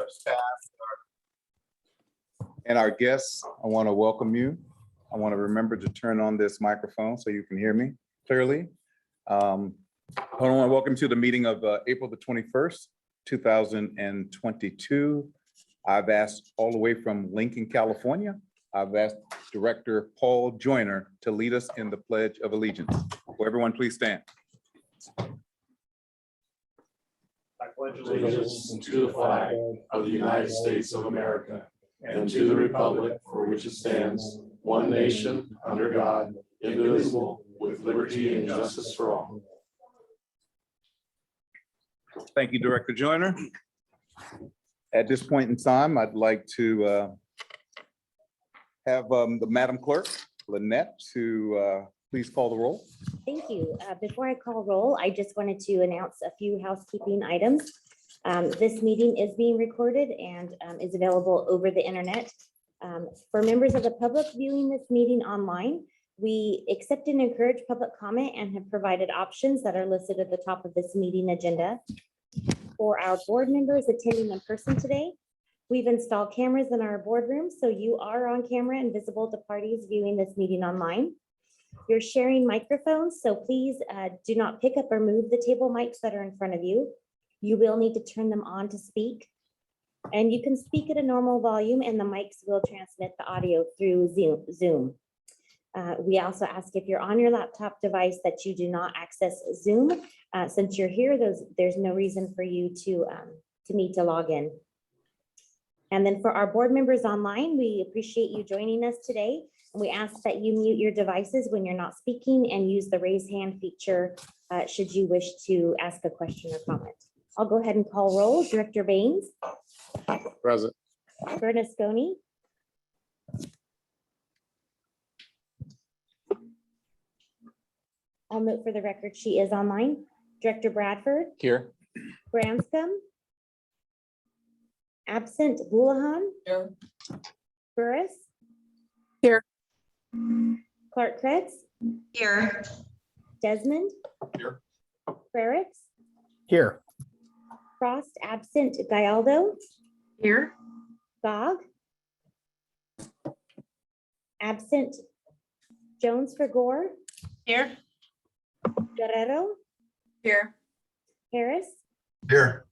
our staff, and our guests. I want to welcome you. I want to remember to turn on this microphone so you can hear me clearly. I want to welcome to the meeting of April the 21st, 2022. I've asked all the way from Lincoln, California. I've asked Director Paul Joyner to lead us in the Pledge of Allegiance. Will everyone please stand? I pledge allegiance to the flag of the United States of America and to the republic for which it stands, one nation, under God, indivisible, with liberty and justice for all. Thank you, Director Joyner. At this point in time, I'd like to have the Madam Clerk, Lynette, to please call the roll. Thank you. Before I call roll, I just wanted to announce a few housekeeping items. This meeting is being recorded and is available over the internet. For members of the public viewing this meeting online, we accept and encourage public comment and have provided options that are listed at the top of this meeting agenda. For our board members attending in person today, we've installed cameras in our boardroom, so you are on camera and visible to parties viewing this meeting online. You're sharing microphones, so please do not pick up or move the table mics that are in front of you. You will need to turn them on to speak. And you can speak at a normal volume and the mics will transmit the audio through Zoom. We also ask if you're on your laptop device that you do not access Zoom. Since you're here, there's no reason for you to need to log in. And then for our board members online, we appreciate you joining us today. And we ask that you mute your devices when you're not speaking and use the raise hand feature should you wish to ask a question or comment. I'll go ahead and call roll. Director Baines. Present. Bernasconi. I'll note for the record she is online. Director Bradford. Here. Branscombe. Absent Boulahan. Here. Burris. Here. Clark Kretz. Here. Desmond. Here. Frericks. Here. Frost absent. Gallardo. Here. Gog. Absent. Jones for Gore. Here. Guerrero. Here. Harris. Here.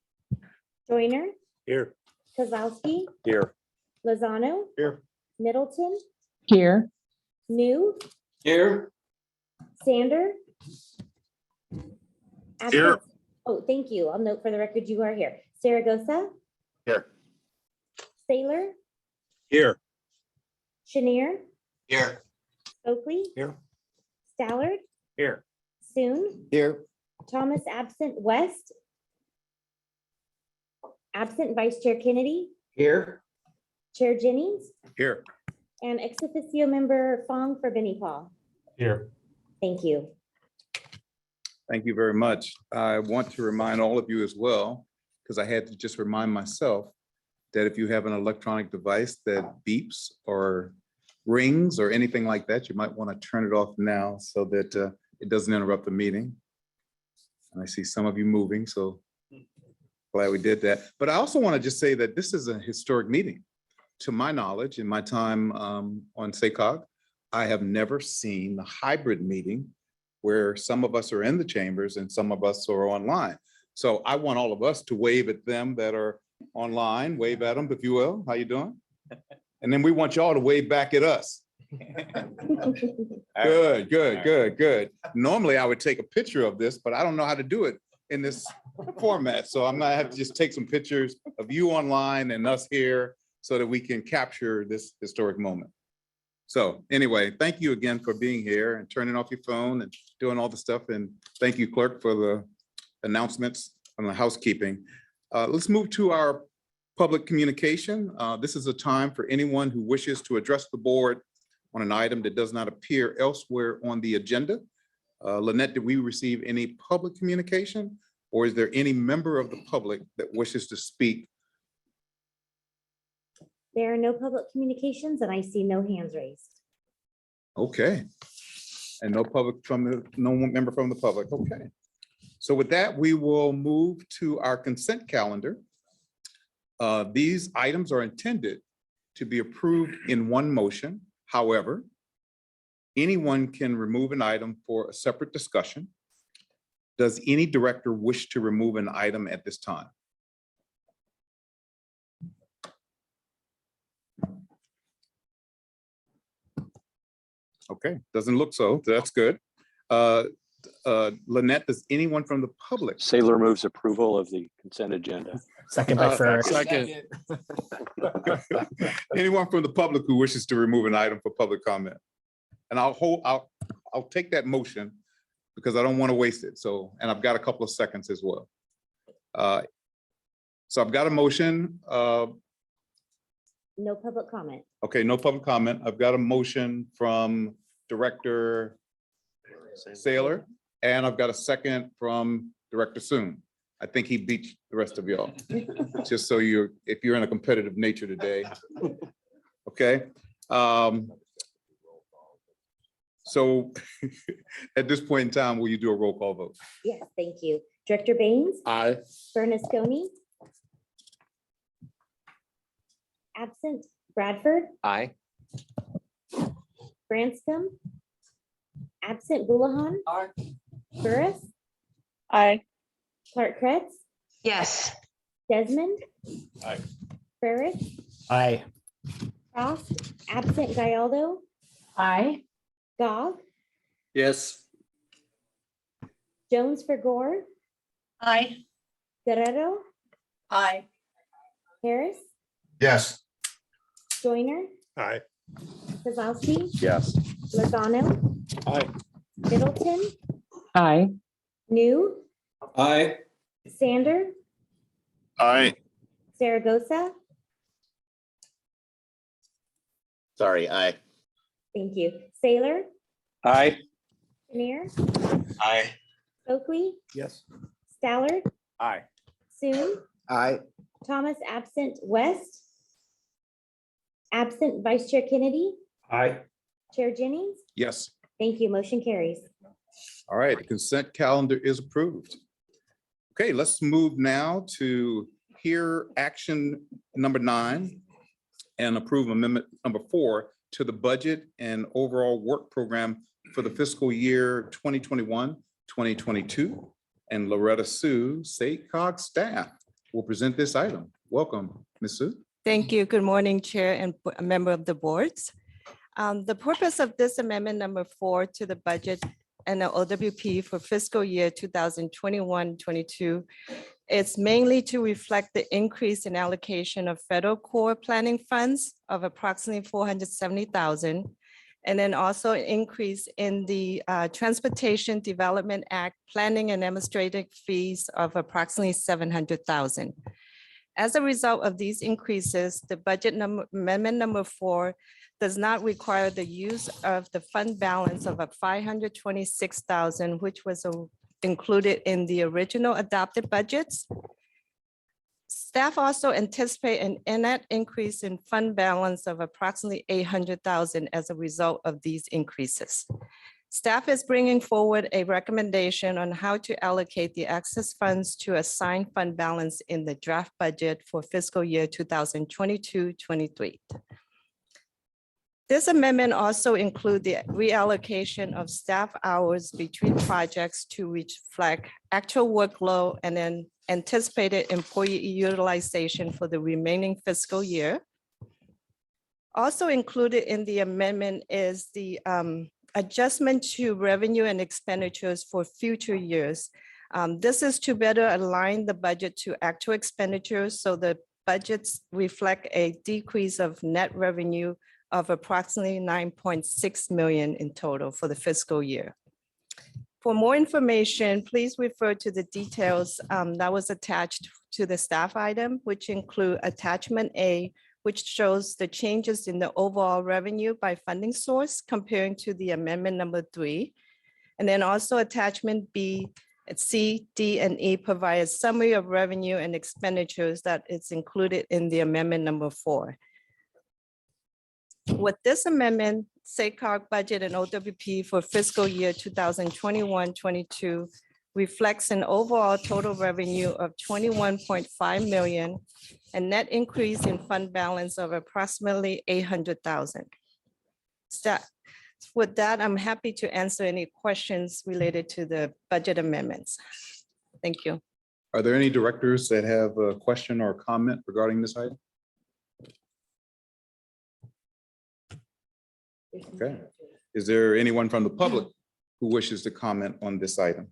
Joyner. Here. Kozlowski. Here. Lozano. Here. Middleton. Here. New. Here. Sander. Here. Absent. Oh, thank you. I'll note for the record you are here. Saragosa. Here. Saylor. Here. Chenier. Here. Oakley. Here. Stallard. Here. Soon. Here. Thomas absent. West. Absent Vice Chair Kennedy. Here. Chair Jennings. Here. And ex officio member Fong for Benny Paul. Here. Thank you. Thank you very much. I want to remind all of you as well, because I had to just remind myself that if you have an electronic device that beeps or rings or anything like that, you might want to turn it off now so that it doesn't interrupt the meeting. And I see some of you moving, so glad we did that. But I also want to just say that this is a historic meeting. To my knowledge, in my time on SACOG, I have never seen the hybrid meeting where some of us are in the chambers and some of us are online. So I want all of us to wave at them that are online, wave at them, if you will. How you doing? And then we want y'all to wave back at us. Good, good, good, good. Normally I would take a picture of this, but I don't know how to do it in this format. So I'm gonna have to just take some pictures of you online and us here so that we can capture this historic moment. So anyway, thank you again for being here and turning off your phone and doing all the stuff. And thank you, clerk, for the announcements on the housekeeping. Let's move to our public communication. This is a time for anyone who wishes to address the board on an item that does not appear elsewhere on the agenda. Lynette, did we receive any public communication, or is there any member of the public that wishes to speak? There are no public communications and I see no hands raised. Okay. And no member from the public. Okay. So with that, we will move to our consent calendar. These items are intended to be approved in one motion. However, anyone can remove an item for a separate discussion. Does any director wish to remove an item at this time? Okay, doesn't look so. That's good. Lynette, does anyone from the public? Sailor moves approval of the consent agenda. Second by Ferris. Second. Anyone from the public who wishes to remove an item for public comment? And I'll take that motion because I don't want to waste it. So, and I've got a couple of seconds as well. So I've got a motion. No public comment. Okay, no public comment. I've got a motion from Director Saylor, and I've got a second from Director Soon. I think he beat the rest of y'all. Just so if you're in a competitive nature today. Okay. So at this point in time, will you do a roll call vote? Yes, thank you. Director Baines, Aye. Bernasconi. Absent. Bradford, Aye. Branscombe. Absent. Boulahan, Aye. Burris, Aye. Clark Kretz, Yes. Desmond. Aye. Ferris, Aye. Frost, absent. Gallardo, Aye. Gog, Yes. Jones for Gore, Aye. Guerrero, Aye. Harris, Yes. Joyner, Aye. Kozlowski, Yes. Lozano, Aye. Middleton, Aye. New, Aye. Sander, Aye. Zaragoza. Sorry, aye. Thank you. Sailor, Aye. Kinnear, Aye. Oakley, Yes. Stallard, Aye. Soon, Aye. Thomas absent. West, absent. Vice Chair Kennedy, Aye. Chair Jennings. Yes. Thank you. Motion carries. All right, the consent calendar is approved. Okay, let's move now to hear action number 9 and approve amendment number 4 to the budget and overall work program for the fiscal year 2021, 2022. And Loretta Sue, SACOG staff will present this item. Welcome, Ms. Sue. Thank you. Good morning, Chair and a member of the boards. The purpose of this amendment number 4 to the budget and the OWP for fiscal year 2021-22 is mainly to reflect the increase in allocation of federal core planning funds of approximately $470,000, and then also an increase in the Transportation Development Act planning and administrative fees of approximately $700,000. As a result of these increases, the budget amendment number 4 does not require the use of the fund balance of $526,000, which was included in the original adopted budgets. Staff also anticipate a net increase in fund balance of approximately $800,000 as a result of these increases. Staff is bringing forward a recommendation on how to allocate the excess funds to assigned fund balance in the draft budget for fiscal year 2022-23. This amendment also includes the reallocation of staff hours between projects to reflect actual workload and then anticipated employee utilization for the remaining fiscal year. Also included in the amendment is the adjustment to revenue and expenditures for future years. This is to better align the budget to actual expenditures, so the budgets reflect a decrease of net revenue of approximately $9.6 million in total for the fiscal year. For more information, please refer to the details that was attached to the staff item, which include attachment A, which shows the changes in the overall revenue by funding source comparing to the amendment number 3. And then also attachment B, C, D, and E provide a summary of revenue and expenditures that is included in the amendment number 4. With this amendment, SACOG budget and OWP for fiscal year 2021-22 reflects an overall total revenue of 21.5 million and net increase in fund balance of approximately 800,000. With that, I'm happy to answer any questions related to the budget amendments. Thank you. Are there any directors that have a question or comment regarding this item? Okay. Is there anyone from the public who wishes to comment on this item?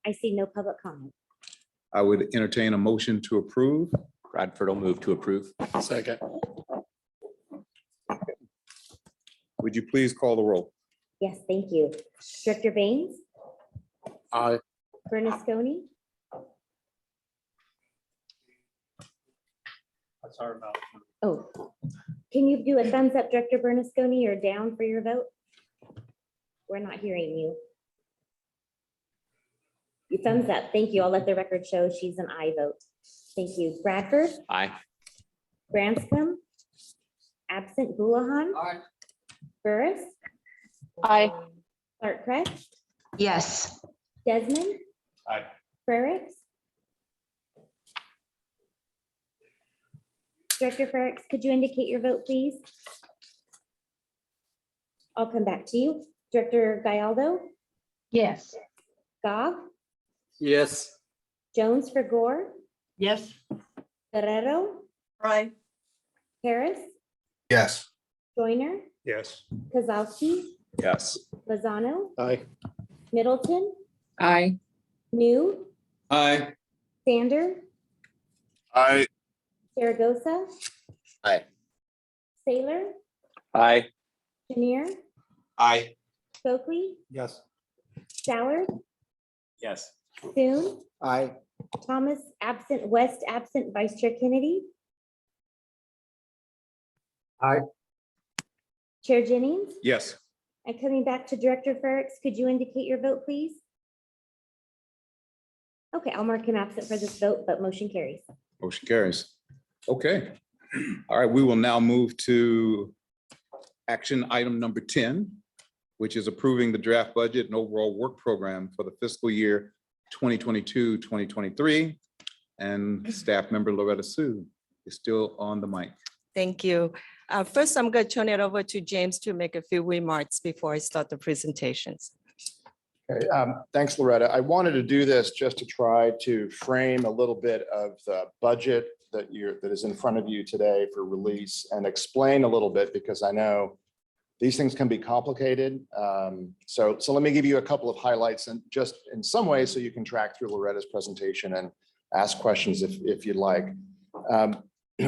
I see no public comment. I would entertain a motion to approve. Bradford will move to approve. Second. Would you please call the roll? Yes, thank you. Director Baines, Aye. Bernasconi, That's our mouth. oh, can you do a thumbs up, Director Bernasconi, or down for your vote? We're not hearing you. You thumbs up. Thank you. I'll let the record show she's an aye vote. Thank you. Bradford, Aye. Branscombe, absent Houlihan. Aye. Burris, Aye. Clark Crest, Yes. Desmond, Aye. Frericks. Director Frericks, could you indicate your vote, please? I'll come back to you. Director Gallardo, Yes. Goff, Yes. Jones for Gore, Yes. Guerrero, Aye. Harris, Yes. Joyner, Yes. Kozlowski, Yes. Lozano, Aye. Middleton, Aye. New, Aye. Sander, Aye. Zaragoza, Aye. Sailor, Aye. Janier, Aye. Stokely, Yes. Stallard, Yes. Thune, Aye. Thomas absent, West absent, Vice Chair Kennedy. Aye. Chair Jennings, Yes. and coming back to Director Frericks, could you indicate your vote, please? Okay, I'll mark him absent for this vote, but motion carries. Motion carries. Okay. All right, we will now move to action item number 10, which is approving the draft budget and overall work program for the fiscal year 2022, 2023. And staff member Loretta Sue is still on the mic. Thank you. First, I'm going to turn it over to James to make a few remarks before I start the presentations. Okay, thanks, Loretta. I wanted to do this just to try to frame a little bit of the budget that is in front of you today for release and explain a little bit, because I know these things can be complicated. So let me give you a couple of highlights and just in some ways so you can track through Loretta's presentation and ask questions if you'd like.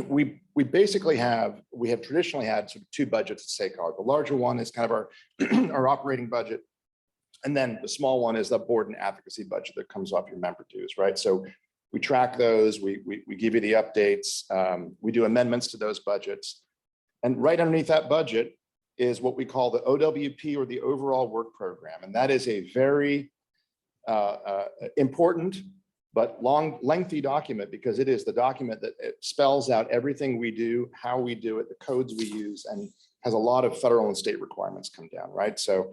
We basically have traditionally had sort of two budgets at SACOG. The larger one is kind of our our operating budget. And then the small one is the board and advocacy budget that comes off your member dues, right? So we track those, we give you the updates, we do amendments to those budgets. And right underneath that budget is what we call the OWP, or the overall work program. And that is a very important but lengthy document, because it is the document that it spells out everything we do, how we do it, the codes we use, and has a lot of federal and state requirements come down, right? So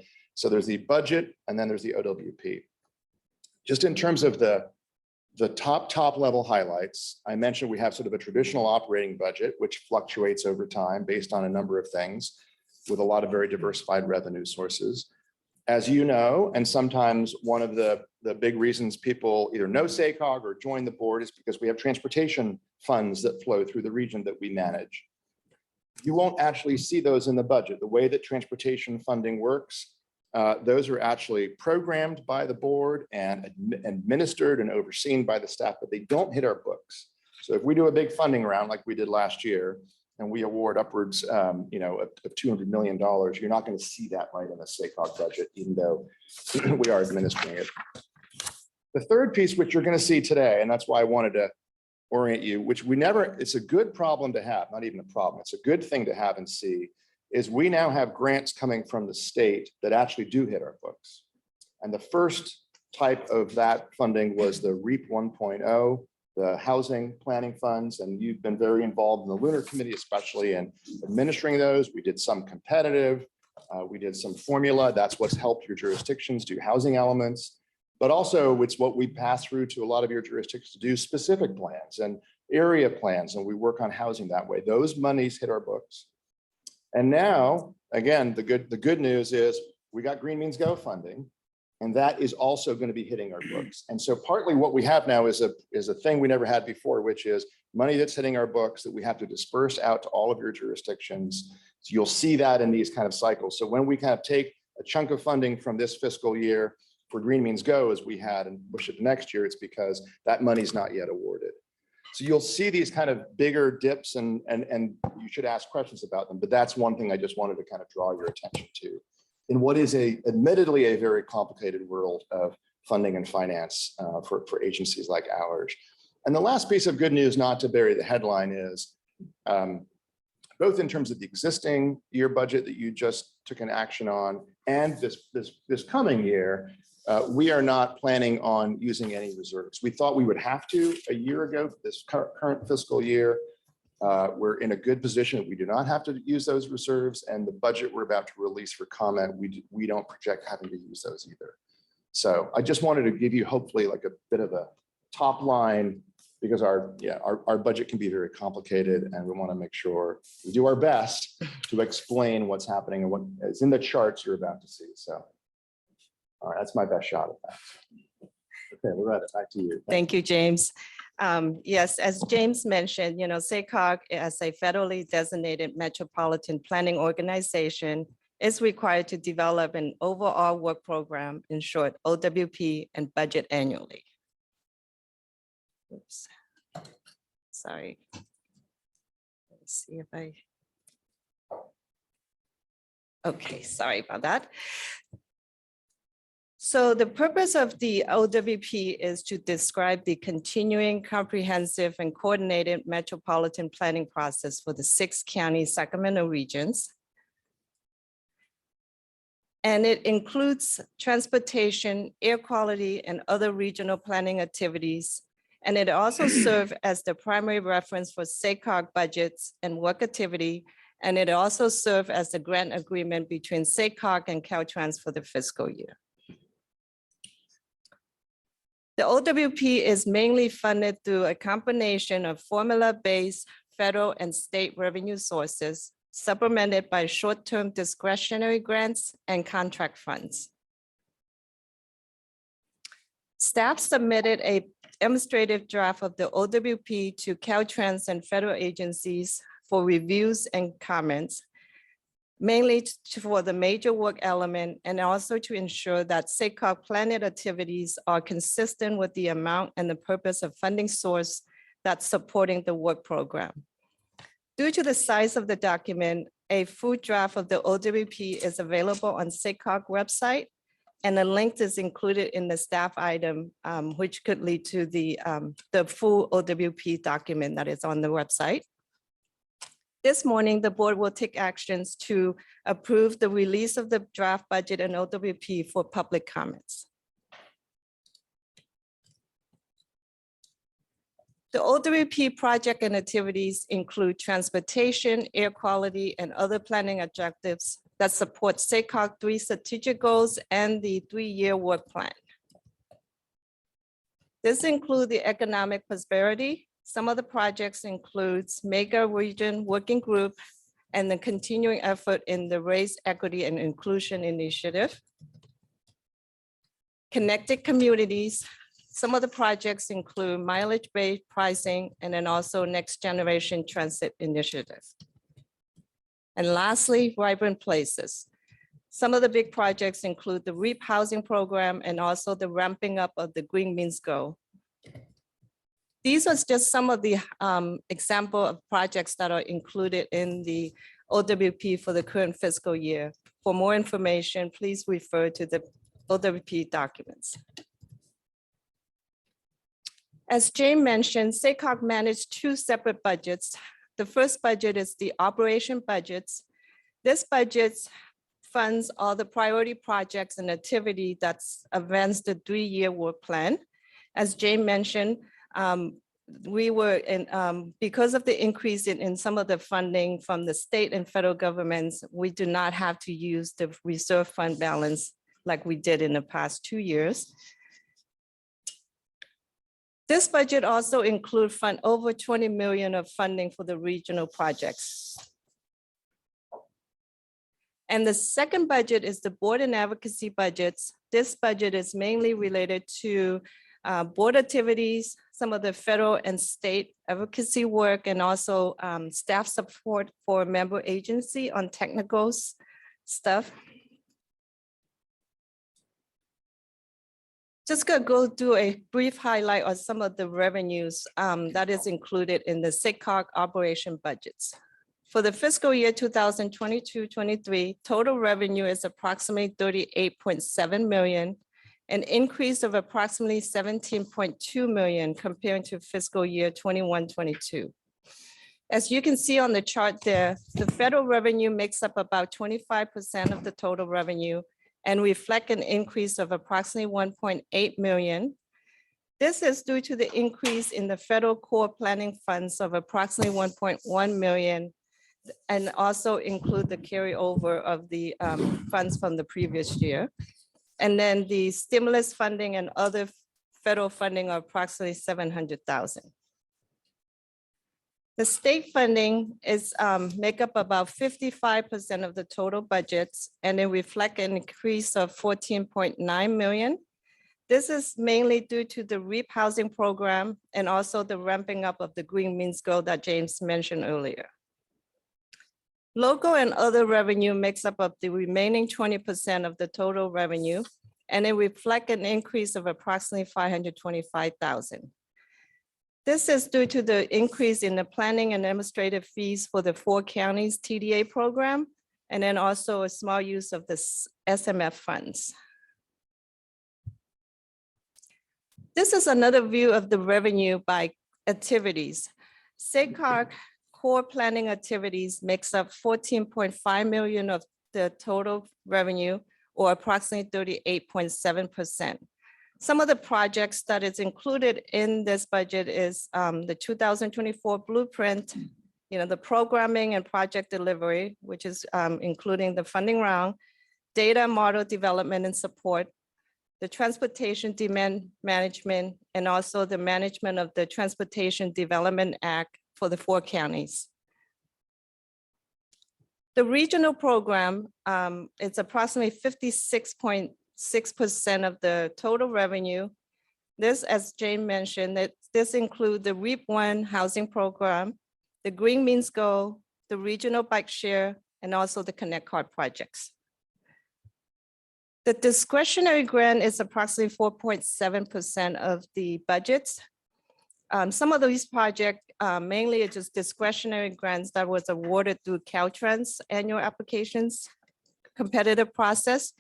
there's the budget and then there's the OWP. Just in terms of the top level highlights, I mentioned we have sort of a traditional operating budget, which fluctuates over time based on a number of things with a lot of very diversified revenue sources. As you know, and sometimes one of the big reasons people either know SACOG or join the board is because we have transportation funds that flow through the region that we manage. You won't actually see those in the budget. The way that transportation funding works, those are actually programmed by the board and administered and overseen by the staff, but they don't hit our books. So if we do a big funding round like we did last year, and we award upwards of $200 million, you're not going to see that right in the SACOG budget, even though we are administering it. The third piece, which you're going to see today, and that's why I wanted to orient you, which it's a good problem to have, not even a problem, it's a good thing to have and see, is we now have grants coming from the state that actually do hit our books. And the first type of that funding was the REAP 1.0, the housing planning funds, and you've been very involved in the Lunar Committee, especially in administering those. We did some competitive, we did some formula. That's what's helped your jurisdictions do housing elements. But also it's what we pass through to a lot of your jurisdictions to do specific plans and area plans, and we work on housing that way. Those monies hit our books. And now, again, the good news is we got Green Means Go funding, and that is also going to be hitting our books. And so partly what we have now is a thing we never had before, which is money that's hitting our books that we have to disperse out to all of your jurisdictions. So you'll see that in these kind of cycles. So when we kind of take a chunk of funding from this fiscal year for Green Means Go, as we had, and push it next year, it's because that money's not yet awarded. So you'll see these kind of bigger dips, and you should ask questions about them. But that's one thing I just wanted to kind of draw your attention to in what is admittedly a very complicated world of funding and finance for agencies like ours. And the last piece of good news, not to bury the headline, is both in terms of the existing year budget that you just took an action on and this coming year, we are not planning on using any reserves. We thought we would have to a year ago for this current fiscal year. We're in a good position that we do not have to use those reserves, and the budget we're about to release for comment, we don't project having to use those either. So I just wanted to give you hopefully like a bit of a top line, because our budget can be very complicated, and we want to make sure we do our best to explain what's happening and what is in the charts you're about to see. So, all right, that's my best shot at that. Okay, Loretta, back to you. Thank you, James. Yes, as James mentioned, SACOG as a federally designated metropolitan planning organization is required to develop an overall work program, in short, OWP, and budget annually. Oops. Sorry. Let's see if okay, sorry about that. So the purpose of the OWP is to describe the continuing comprehensive and coordinated metropolitan planning process for the 6 county Sacramento regions. And it includes transportation, air quality, and other regional planning activities. And it also serves as the primary reference for SACOG budgets and work activity. And it also serves as the grant agreement between SACOG and Caltrans for the fiscal year. The OWP is mainly funded through a combination of formula-based federal and state revenue sources, supplemented by short-term discretionary grants and contract funds. Staff submitted a demonstrative draft of the OWP to Caltrans and federal agencies for reviews and comments, mainly for the major work element, and also to ensure that SACOG planned activities are consistent with the amount and the purpose of funding source that's supporting the work program. Due to the size of the document, a full draft of the OWP is available on SACOG website, and a link is included in the staff item, which could lead to the full OWP document that is on the website. This morning, the board will take actions to approve the release of the draft budget and OWP for public comments. The OWP project and activities include transportation, air quality, and other planning objectives that support SACOG 3 strategic goals and the 3-year work plan. This includes the economic prosperity. Some of the projects includes Mega Region Working Group and the continuing effort in the Race, Equity, and Inclusion Initiative. Connected communities. Some of the projects include mileage-based pricing and then also Next Generation Transit Initiative. And lastly, Vibrant Places. Some of the big projects include the REAP housing program and also the ramping up of the Green Means Go. These are just some of the example of projects that are included in the OWP for the current fiscal year. For more information, please refer to the OWP documents. As Jane mentioned, SACOG managed 2 separate budgets. The first budget is the operation budgets. This budget funds all the priority projects and activity that's advanced the 3-year work plan. As Jane mentioned, we were in, because of the increase in some of the funding from the state and federal governments, we do not have to use the reserve fund balance like we did in the past 2 years. This budget also includes over 20 million of funding for the regional projects. And the second budget is the board and advocacy budgets. This budget is mainly related to board activities, some of the federal and state advocacy work, and also staff support for member agency on technical stuff. Just gonna go do a brief highlight on some of the revenues that is included in the SIGCOG operation budgets. For the fiscal year 2022-23, total revenue is approximately 38.7 million, an increase of approximately 17.2 million compared to fiscal year 21-22. As you can see on the chart there, the federal revenue makes up about 25% of the total revenue and reflect an increase of approximately 1.8 million. This is due to the increase in the federal core planning funds of approximately 1.1 million, and also include the carryover of the funds from the previous year. And then the stimulus funding and other federal funding are approximately 700,000. The state funding is make up about 55% of the total budgets, and it reflect an increase of 14.9 million. This is mainly due to the REAP housing program and also the ramping up of the Green Means Go that James mentioned earlier. Local and other revenue makes up of the remaining 20% of the total revenue, and it reflect an increase of approximately 525,000. This is due to the increase in the planning and administrative fees for the 4 counties TDA program, and then also a small use of the SMF funds. This is another view of the revenue by activities. SIGCOG core planning activities makes up 14.5 million of the total revenue, or approximately 38.7%. Some of the projects that is included in this budget is the 2024 blueprint, the programming and project delivery, which is including the funding round, data model development and support, the transportation demand management, and also the management of the Transportation Development Act for the 4 counties. The regional program, it's approximately 56.6% of the total revenue. This, as Jane mentioned, this includes the REAP 1 housing program, the Green Means Go, the regional bike share, and also the Connect Card projects. The discretionary grant is approximately 4.7% of the budgets. Some of these projects mainly are just discretionary grants that was awarded through Caltrans annual applications competitive process.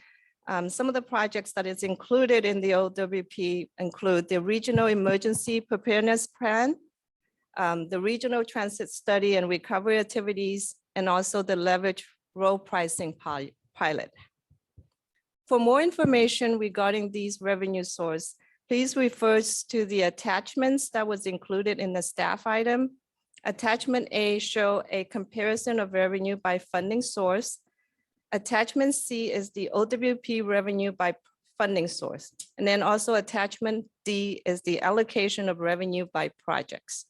Some of the projects that is included in the OWP include the Regional Emergency Preparedness Plan, the Regional Transit Study and Recovery Activities, and also the Leverage Road Pricing Pilot. For more information regarding these revenue sources, please refer to the attachments that was included in the staff item. Attachment A show a comparison of revenue by funding source. Attachment C is the OWP revenue by funding source. And then also attachment D is the allocation of revenue by projects.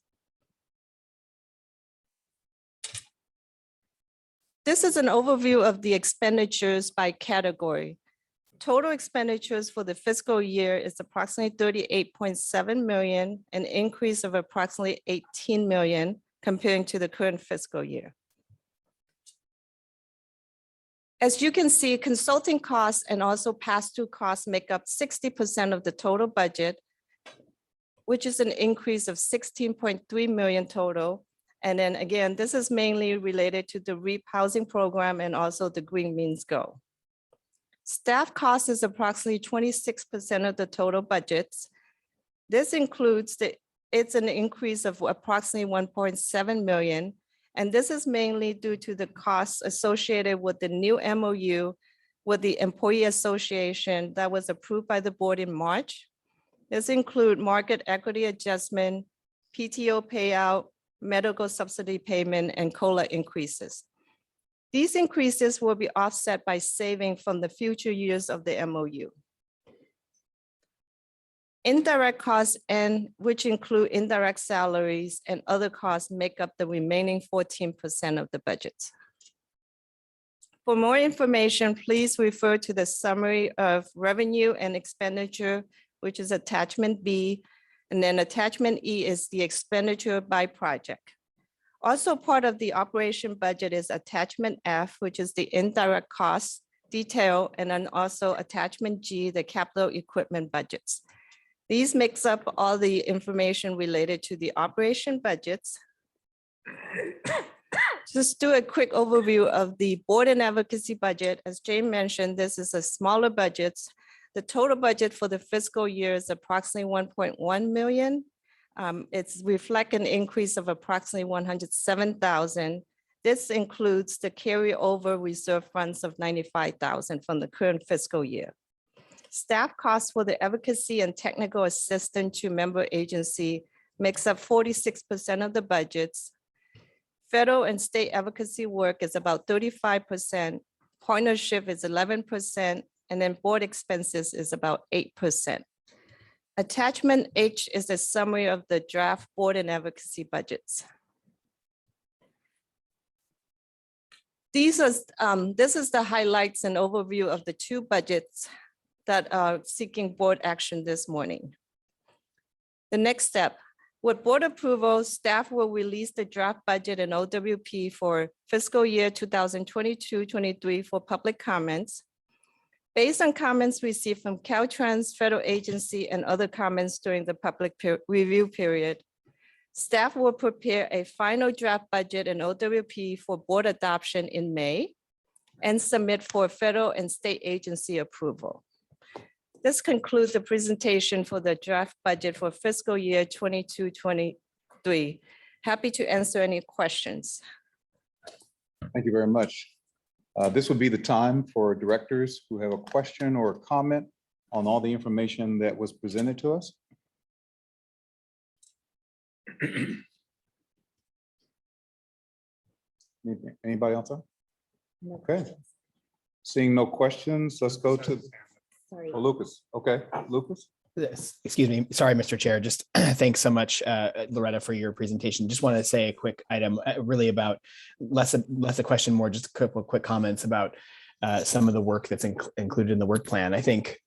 This is an overview of the expenditures by category. Total expenditures for the fiscal year is approximately 38.7 million, an increase of approximately 18 million comparing to the current fiscal year. As you can see, consulting costs and also pass-through costs make up 60% of the total budget, which is an increase of 16.3 million total. And then again, this is mainly related to the REAP housing program and also the Green Means Go. Staff cost is approximately 26% of the total budgets. This includes it's an increase of approximately 1.7 million. And this is mainly due to the costs associated with the new MOU with the Employee Association that was approved by the board in March. This includes market equity adjustment, PTO payout, medical subsidy payment, and COLA increases. These increases will be offset by saving from the future years of the MOU. Indirect costs, and which include indirect salaries and other costs, make up the remaining 14% of the budget. For more information, please refer to the summary of revenue and expenditure, which is attachment B, and then attachment E is the expenditure by project. Also part of the operation budget is attachment F, which is the indirect costs detail, and then also attachment G, the capital equipment budgets. These makes up all the information related to the operation budgets. Just do a quick overview of the board and advocacy budget. As Jane mentioned, this is a smaller budget. The total budget for the fiscal year is approximately 1.1 million. It's reflect an increase of approximately 107,000. This includes the carryover reserve funds of 95,000 from the current fiscal year. Staff costs for the advocacy and technical assistant to member agency makes up 46% of the budgets. Federal and state advocacy work is about 35%. Partnership is 11%, and then board expenses is about 8%. Attachment H is a summary of the draft board and advocacy budgets. This is the highlights and overview of the two budgets that are seeking board action this morning. The next step, with board approval, staff will release the draft budget and OWP for fiscal year 2022-23 for public comments. Based on comments received from Caltrans, federal agency, and other comments during the public review period, staff will prepare a final draft budget and OWP for board adoption in May and submit for federal and state agency approval. This concludes the presentation for the draft budget for fiscal year 22-23. Happy to answer any questions. Thank you very much. This would be the time for directors who have a question or a comment on all the information that was presented to us. Anybody else? No Okay. questions. Seeing no questions, let's go to Sorry. Lucas. Okay, Lucas. Yes, excuse me. Sorry, Mr. Chair. Just thanks so much, Loretta, for your presentation. Just wanted to say a quick item, really about less a question, more just a couple of quick comments about some of the work that's included in the work plan. I think,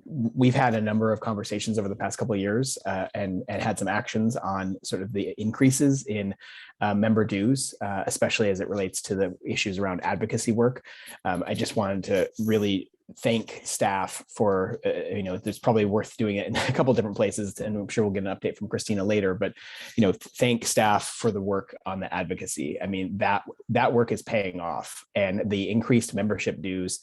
we've had a number of conversations over the past couple of years and had some actions on sort of the increases in member dues, especially as it relates to the issues around advocacy work. I just wanted to really thank staff for, there's probably worth doing it in a couple different places, and I'm sure we'll get an update from Christina later, but, thank staff for the work on the advocacy. I mean, that work is paying off, and the increased membership dues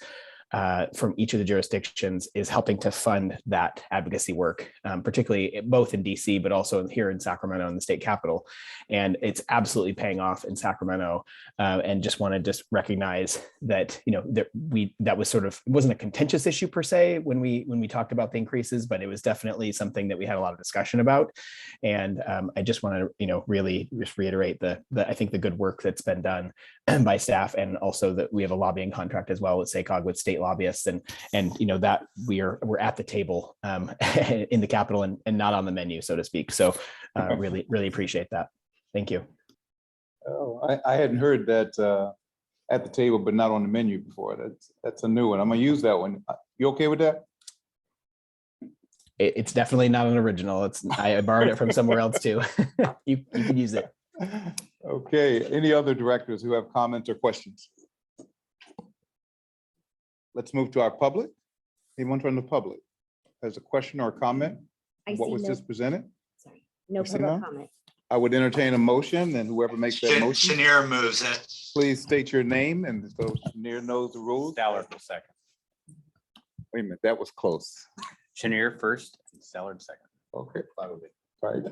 from each of the jurisdictions is helping to fund that advocacy work, particularly both in DC, but also here in Sacramento in the state capitol. And it's absolutely paying off in Sacramento. And just want to just recognize that, that was sort of, it wasn't a contentious issue per se when we talked about the increases, but it was definitely something that we had a lot of discussion about. And I just want to, really just reiterate I think the good work that's been done by staff, and also that we have a lobbying contract as well with SACOG, with state lobbyists, and that we're at the table in the Capitol and not on the menu, so to speak. So really appreciate that. Thank you. Oh, I hadn't heard that at the table, but not on the menu before. That's a new one. I'm gonna use that one. You okay with that? It's definitely not an original. I borrowed it from somewhere else too. You can use it. Okay, any other directors who have comments or questions? Let's move to our public. Anyone from the public has a question or a comment? I What see was no- just presented? Sorry, no Christina? public comment. I would entertain a motion, and whoever makes that motion, Chenier moves it. please state your name, and so Chenier knows the rules. Stallard will second. Wait a minute, that was close. Chenier first, and Stallard second. Okay. Right.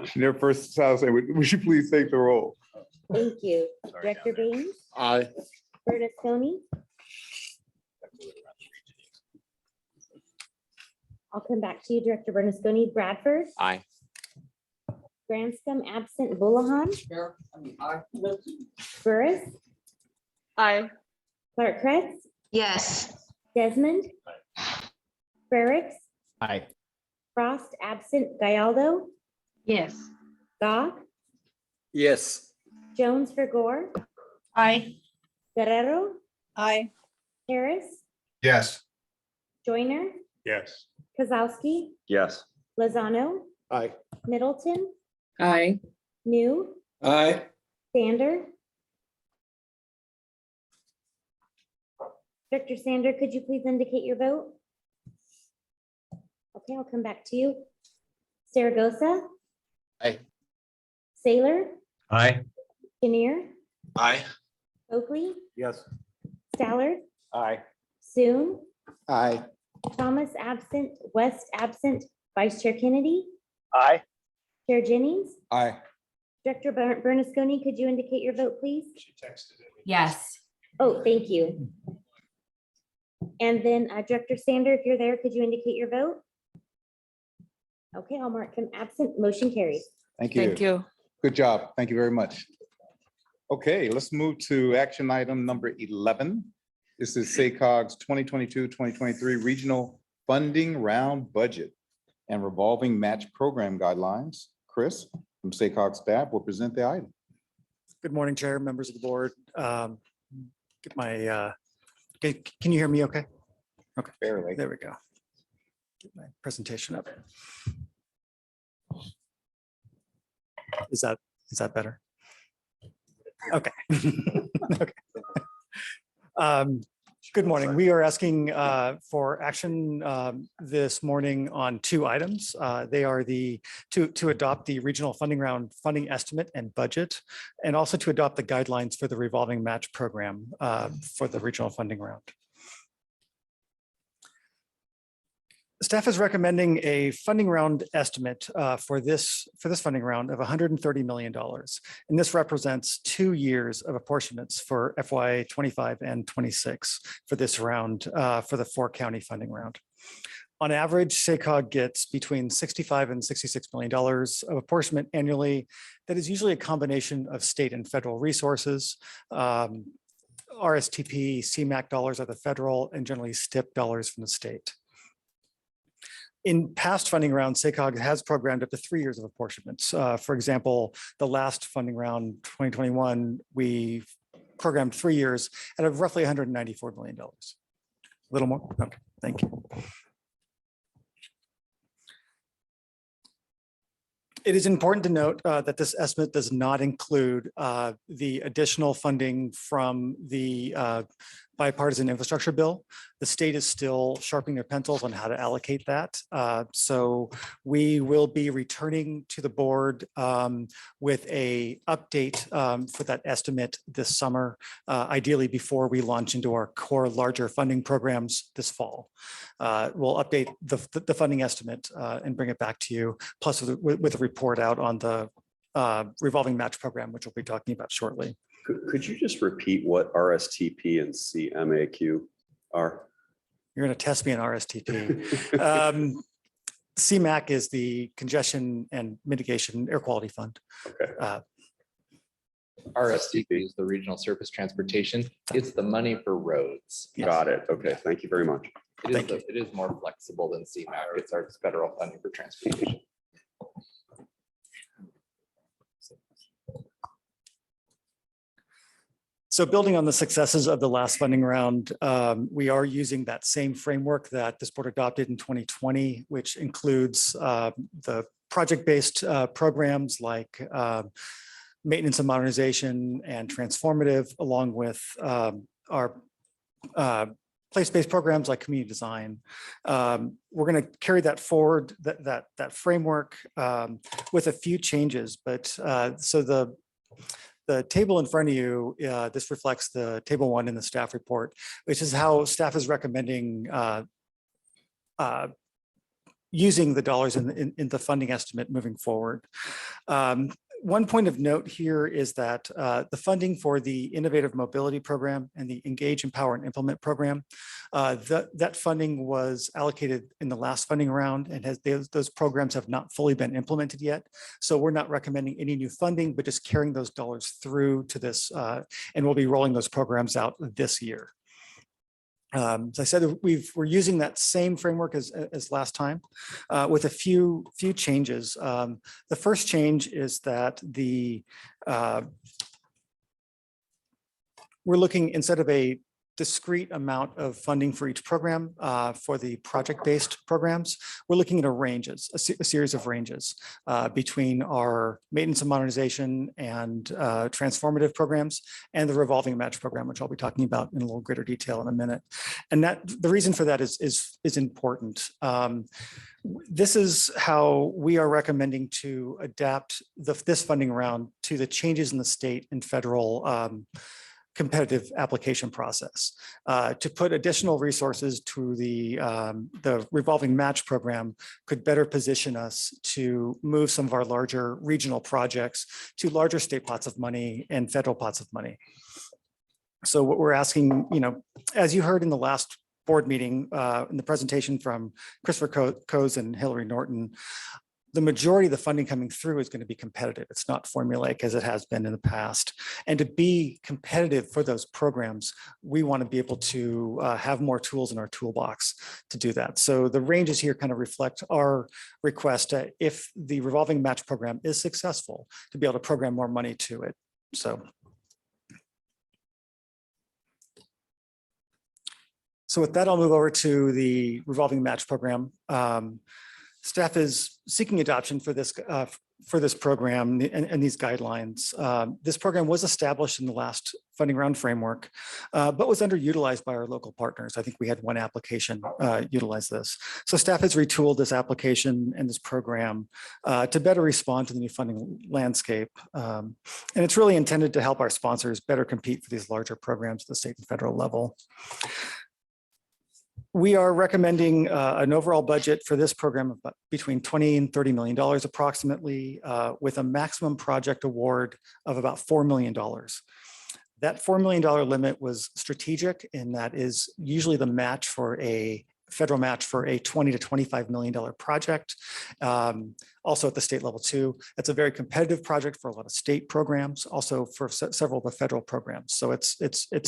Chenier first, would you please take the roll? Thank you. Sorry, Director down there. Baines, Aye. Bernasconi. I'll come back to you, Director Bernasconi. Bradford, Aye. Branscombe, absent. Bullahan, Burris, Aye. Clark Kretz, Yes. Desmond, Frericks, Aye. Frost, absent. Gallardo, Yes. Goff, Yes. Jones for Gore, Aye. Guerrero, Aye. Harris, Yes. Joyner, Yes. Kozowski, Yes. Lozano, Aye. Middleton, Aye. New, Aye. Sander. Director Sander, could you please indicate your vote? Okay, I'll come back to you. Saragosa, Aye. Sailor, Aye. Kinnear, Aye. Oakley, Yes. Stallard, Aye. Soon, Aye. Thomas absent, West absent, Vice Chair Kennedy, Aye. Chair Jennings, Aye. Director Bernasconi, could you indicate your vote, please? She texted it. Yes. Oh, thank you. And then Director Sander, if you're there, could you indicate your vote? Okay, I'll mark him absent. Motion carries. Thank you. Thank you. Good job. Thank you very much. Okay, let's move to action item number 11. This is SACOG's 2022-2023 Regional Funding Round Budget and Revolving Match Program Guidelines. Chris from SACOG staff will present the item. Good morning, Chair, members of the board. Get my, can you hear me okay? Okay, Barely. there we go. Get my presentation up. Is that better? Okay. Okay. Good morning. We are asking for action this morning on two items. They are to adopt the regional funding round funding estimate and budget, and also to adopt the guidelines for the revolving match program for the regional funding round. Staff is recommending a funding round estimate for this funding round of $130 million. And this represents 2 years of apportionments for FY 25 and 26 for this round, for the 4-county funding round. On average, SACOG gets between $65 and $66 million of apportionment annually. That is usually a combination of state and federal resources. RSTP, CMAQ dollars are the federal, and generally STIP dollars from the state. In past funding rounds, SACOG has programmed up to 3 years of apportionments. For example, the last funding round, 2021, we programmed 3 years at a roughly $194 million. A little more? Okay, thank you. It is important to note that this estimate does not include the additional funding from the bipartisan infrastructure bill. The state is still sharpening their pencils on how to allocate that. So we will be returning to the board with a update for that estimate this summer, ideally before we launch into our core larger funding programs this fall. We'll update the funding estimate and bring it back to you, plus with a report out on the revolving match program, which we'll be talking about shortly. Could you just repeat what RSTP and CMAQ are? You're going to test me on RSTP. CMAQ is the Congestion and Mitigation Air Quality Fund. Okay. RSTP is the Regional Surface Transportation. It's the money for roads. Yes. Got it. Okay, thank you very much. It is more flexible than CMAQ. It's our federal funding for transportation. So building on the successes of the last funding round, we are using that same framework that this board adopted in 2020, which includes the project-based programs like maintenance and modernization and transformative, along with our place-based programs like community design. We're going to carry that forward, that framework with a few changes, but so the table in front of you, this reflects the table 1 in the staff report, which is how staff is recommending using the dollars in the funding estimate moving forward. One point of note here is that the funding for the Innovative Mobility Program and the Engage, Empower, and Implement Program, that funding was allocated in the last funding round, and those programs have not fully been implemented yet. So we're not recommending any new funding, but just carrying those dollars through to this, and we'll be rolling those programs out this year. As I said, we're using that same framework as last time with a few changes. The first change is that we're looking, instead of a discrete amount of funding for each program for the project-based programs, we're looking at a series of ranges between our maintenance and modernization and transformative programs and the revolving match program, which I'll be talking about in a little greater detail in a minute. And that the reason for that is important. This is how we are recommending to adapt this funding round to the changes in the state and federal competitive application process. To put additional resources to the revolving match program could better position us to move some of our larger regional projects to larger state pots of money and federal pots of money. So what we're asking, as you heard in the last board meeting, in the presentation from Christopher Coase and Hillary Norton, the majority of the funding coming through is going to be competitive. It's not formulaic as it has been in the past. And to be competitive for those programs, we want to be able to have more tools in our toolbox to do that. So the ranges here kind of reflect our request if the revolving match program is successful, to be able to program more money to it. So with that, I'll move over to the revolving match program. Staff is seeking adoption for this program and these guidelines. This program was established in the last funding round framework, but was underutilized by our local partners. I think we had one application utilize this. So staff has retooled this application and this program to better respond to the new funding landscape. And it's really intended to help our sponsors better compete for these larger programs at the state and federal level. We are recommending an overall budget for this program of between $20 and $30 million approximately, with a maximum project award of about $4 million. That $4 million limit was strategic, and that is usually the match for a federal match for a $20 to $25 million project. Also at the state level too. It's a very competitive project for a lot of state programs, also for several of the federal programs. So it's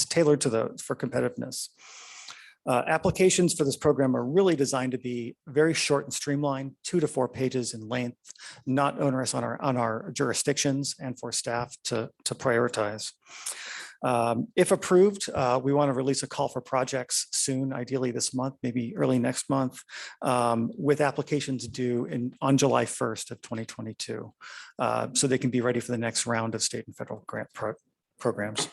tailored for competitiveness. Applications for this program are really designed to be very short and streamlined, 2 to 4 pages in length, not onerous on our jurisdictions and for staff to prioritize. If approved, we want to release a call for projects soon, ideally this month, maybe early next month, with applications due on July 1st of 2022, so they can be ready for the next round of state and federal grant programs.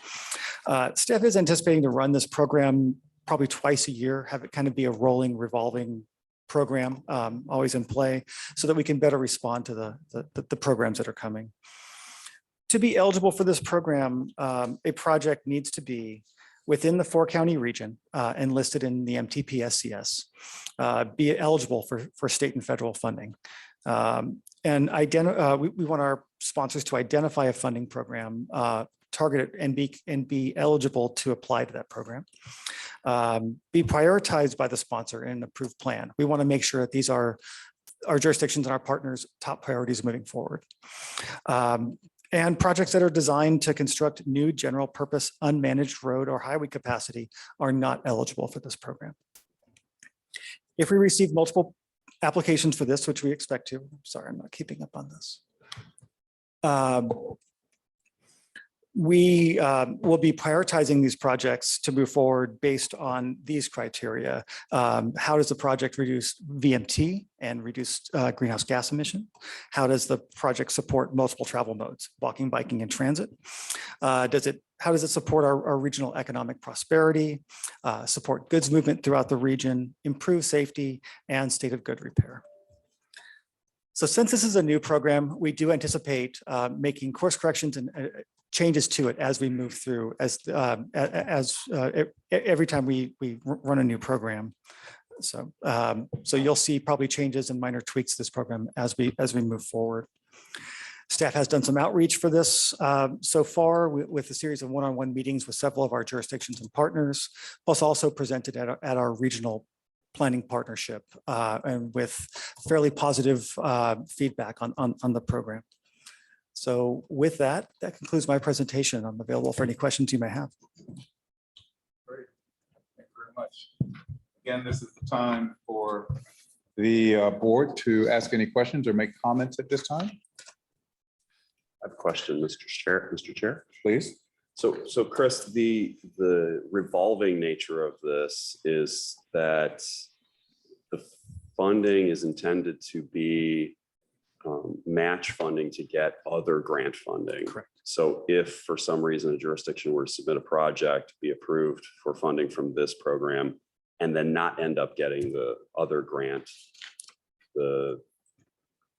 Staff is anticipating to run this program probably twice a year, have it kind of be a rolling, revolving program, always in play, so that we can better respond to the programs that are coming. To be eligible for this program, a project needs to be within the 4-county region and listed in the MTP SCS, be eligible for state and federal funding. And we want our sponsors to identify a funding program, target it, and be eligible to apply to that program. Be prioritized by the sponsor in an approved plan. We want to make sure that these are our jurisdictions and our partners' top priorities moving forward. And projects that are designed to construct new general purpose unmanaged road or highway capacity are not eligible for this program. If we receive multiple applications for this, which we expect to, sorry, I'm not keeping up on this. We will be prioritizing these projects to move forward based on these criteria. How does the project reduce VMT and reduce greenhouse gas emission? How does the project support multiple travel modes, walking, biking, and transit? How does it support our regional economic prosperity, support goods movement throughout the region, improve safety, and state of good repair? So since this is a new program, we do anticipate making course corrections and changes to it as we move through, every time we run a new program. So you'll see probably changes and minor tweaks to this program as we move forward. Staff has done some outreach for this so far with a series of one-on-one meetings with several of our jurisdictions and partners, plus also presented at our regional planning partnership and with fairly positive feedback on the program. So with that concludes my presentation. I'm available for any questions you may have. Great. Thank you very much. Again, this is the time for the board to ask any questions or make comments at this time. I have a question, Mr. Chair. Please. So Chris, the revolving nature of this is that the funding is intended to be match funding to get other grant funding. Correct. So if for some reason a jurisdiction were to submit a project, be approved for funding from this program, and then not end up getting the other grant, the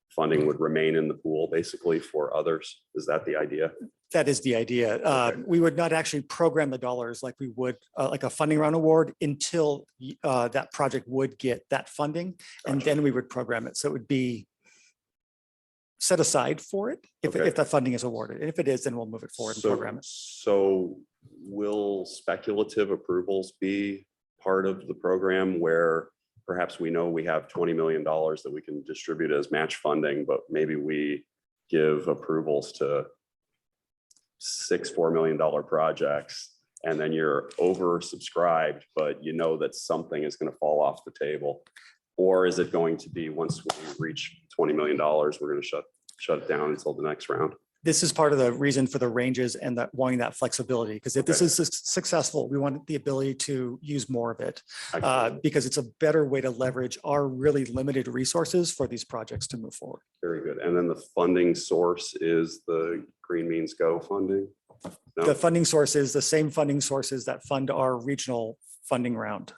funding would remain in the pool basically for others. Is that the idea? That is the idea. Okay. We would not actually program the dollars like we would like a funding round award until that project would get that funding, and then we would program it. So it would be set aside for it if Okay. that funding is awarded. And if it is, then we'll move it forward and program it. So will speculative approvals be part of the program where perhaps we know we have $20 million that we can distribute as match funding, but maybe we give approvals to 6 $4 million projects, and then you're oversubscribed, but you know that something is going to fall off the table? Or is it going to be once we reach $20 million, we're going to shut it down until the next round? This is part of the reason for the ranges and that wanting that flexibility, because if this Okay. is successful, we want the ability to use more of it Excellent. because it's a better way to leverage our really limited resources for these projects to move forward. Very good. And then the funding source is the Green Means Go funding? No? The funding source is the same funding sources that fund our regional funding round.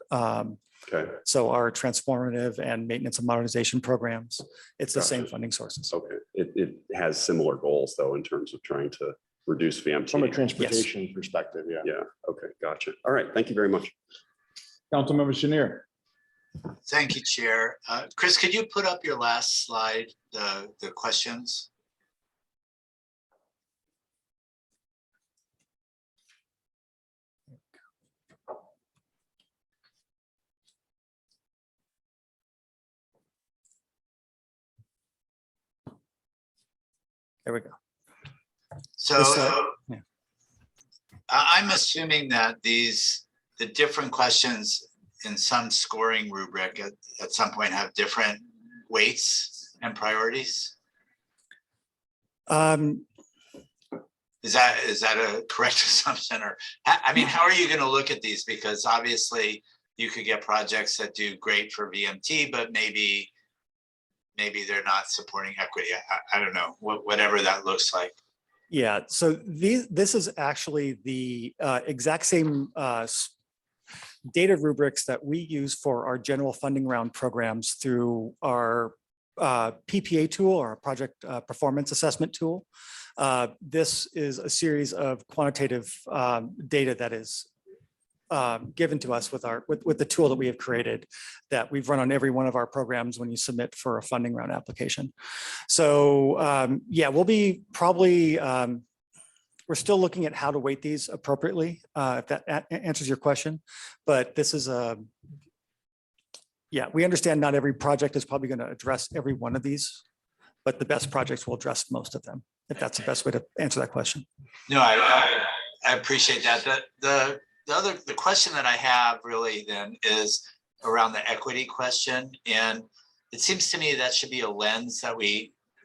Okay, So our transformative and maintenance and modernization programs, it's the same Gotcha. funding sources. okay. It has similar goals though, in terms of trying to reduce VMT. From a transportation perspective, yeah. Yeah, okay, gotcha. All right, thank you very much. Councilmember Chenier. Thank you, Chair. Chris, could you put up your last slide, the questions? There we go. So This, yeah. I'm assuming that the different questions in some scoring rubric at some point have different weights and priorities. Is that a correct assumption? Or, I mean, how are you going to look at these? Because obviously you could get projects that do great for VMT, but maybe they're not supporting equity. I don't know, whatever that looks like. Yeah, so this is actually the exact same data rubrics that we use for our general funding round programs through our PPA tool, or our project performance assessment tool. This is a series of quantitative data that is given to us with the tool that we have created, that we've run on every one of our programs when you submit for a funding round application. So yeah, we'll be probably, we're still looking at how to weight these appropriately, if that answers your question. But this is yeah, we understand not every project is probably going to address every one of these, but the best projects will address most of them, if that's the best way to answer that question. No, I appreciate that. The question that I have really then is around the equity question. And it seems to me that should be a lens that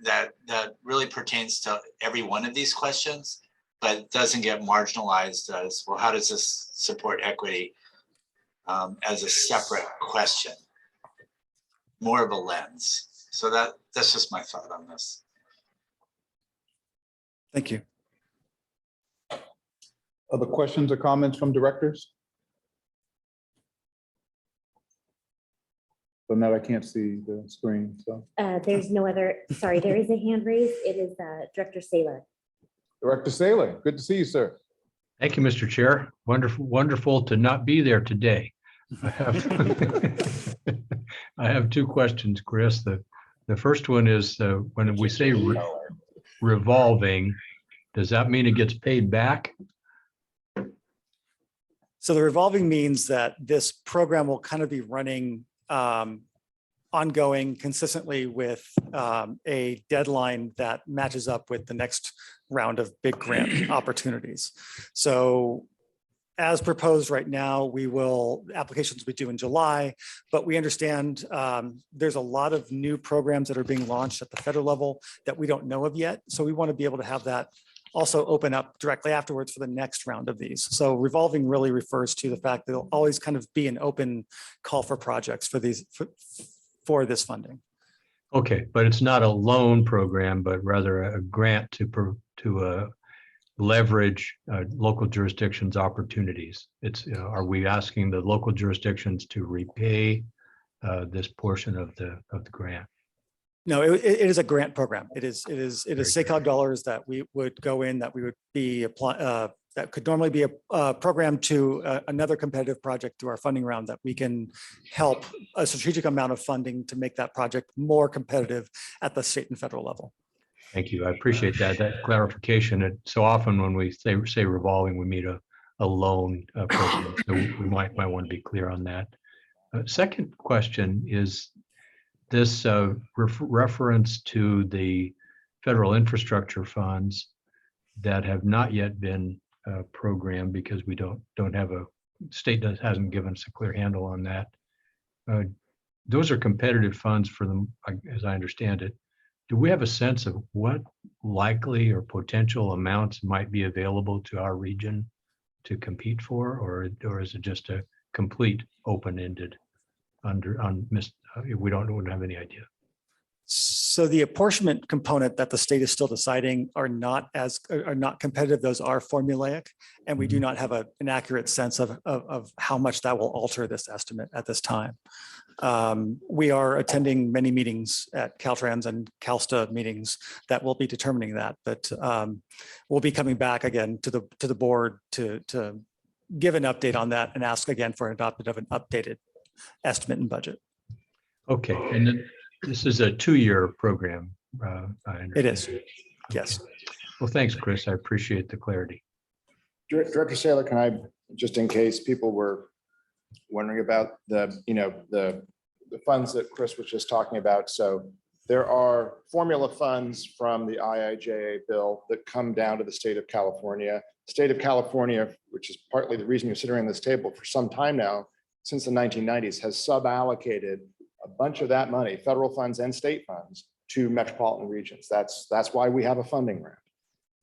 that really pertains to every one of these questions, but doesn't get marginalized as, well, how does this support equity as a separate question? More of a lens. So that's just my thought on this. Thank you. Other questions or comments from directors? So now I can't see the screen, so. There's no other, sorry, there is a hand raised. It is Director Saylor. Director Saylor, good to see you, sir. Thank you, Mr. Chair. Wonderful to not be there today. I have two questions, Chris. The first one is when we say revolving, does that mean it gets paid back? So the revolving means that this program will kind of be running ongoing consistently with a deadline that matches up with the next round of big grant opportunities. So as proposed right now, applications will be due in July, but we understand there's a lot of new programs that are being launched at the federal level that we don't know of yet. So we want to be able to have that also open up directly afterwards for the next round of these. So revolving really refers to the fact that it'll always kind of be an open call for projects for for this funding. Okay, but it's not a loan program, but rather a grant to leverage local jurisdictions' opportunities. It's, are we asking the local jurisdictions to repay this portion of the grant? No, it is a grant program. It is Very SACOG dollars that we would go in, that we would be apply, that could normally be a program to another competitive project through our funding round, that we can help a strategic amount of funding to make that project more competitive at the state and federal level. Thank you. I appreciate that clarification. And so often when we say revolving, we mean a loan program. So we might want to be clear on that. Second question is this reference to the federal infrastructure funds that have not yet been programmed because we don't have state hasn't given us a clear handle on that. Those are competitive funds for them, as I understand it. Do we have a sense of what likely or potential amounts might be available to our region to compete for, or is it just a complete open-ended we don't have any idea? So the apportionment component that the state is still deciding are not competitive. Those are formulaic, and we do not have an accurate sense of how much that will alter this estimate at this time. We are attending many meetings at Caltrans and CalSTA meetings that will be determining that, but we'll be coming back again to the board to give an update on that and ask again for an updated estimate and budget. Okay, and then this is a 2-year program. It is, yes. Well, thanks, Chris. I appreciate the clarity. Director Saylor, can I, just in case people were wondering about the funds that Chris was just talking about. So there are formula funds from the IIJA bill that come down to the state of California. State of California, which is partly the reason you're sitting on this table for some time now, since the 1990s, has suballocated a bunch of that money, federal funds and state funds, to metropolitan regions. That's why we have a funding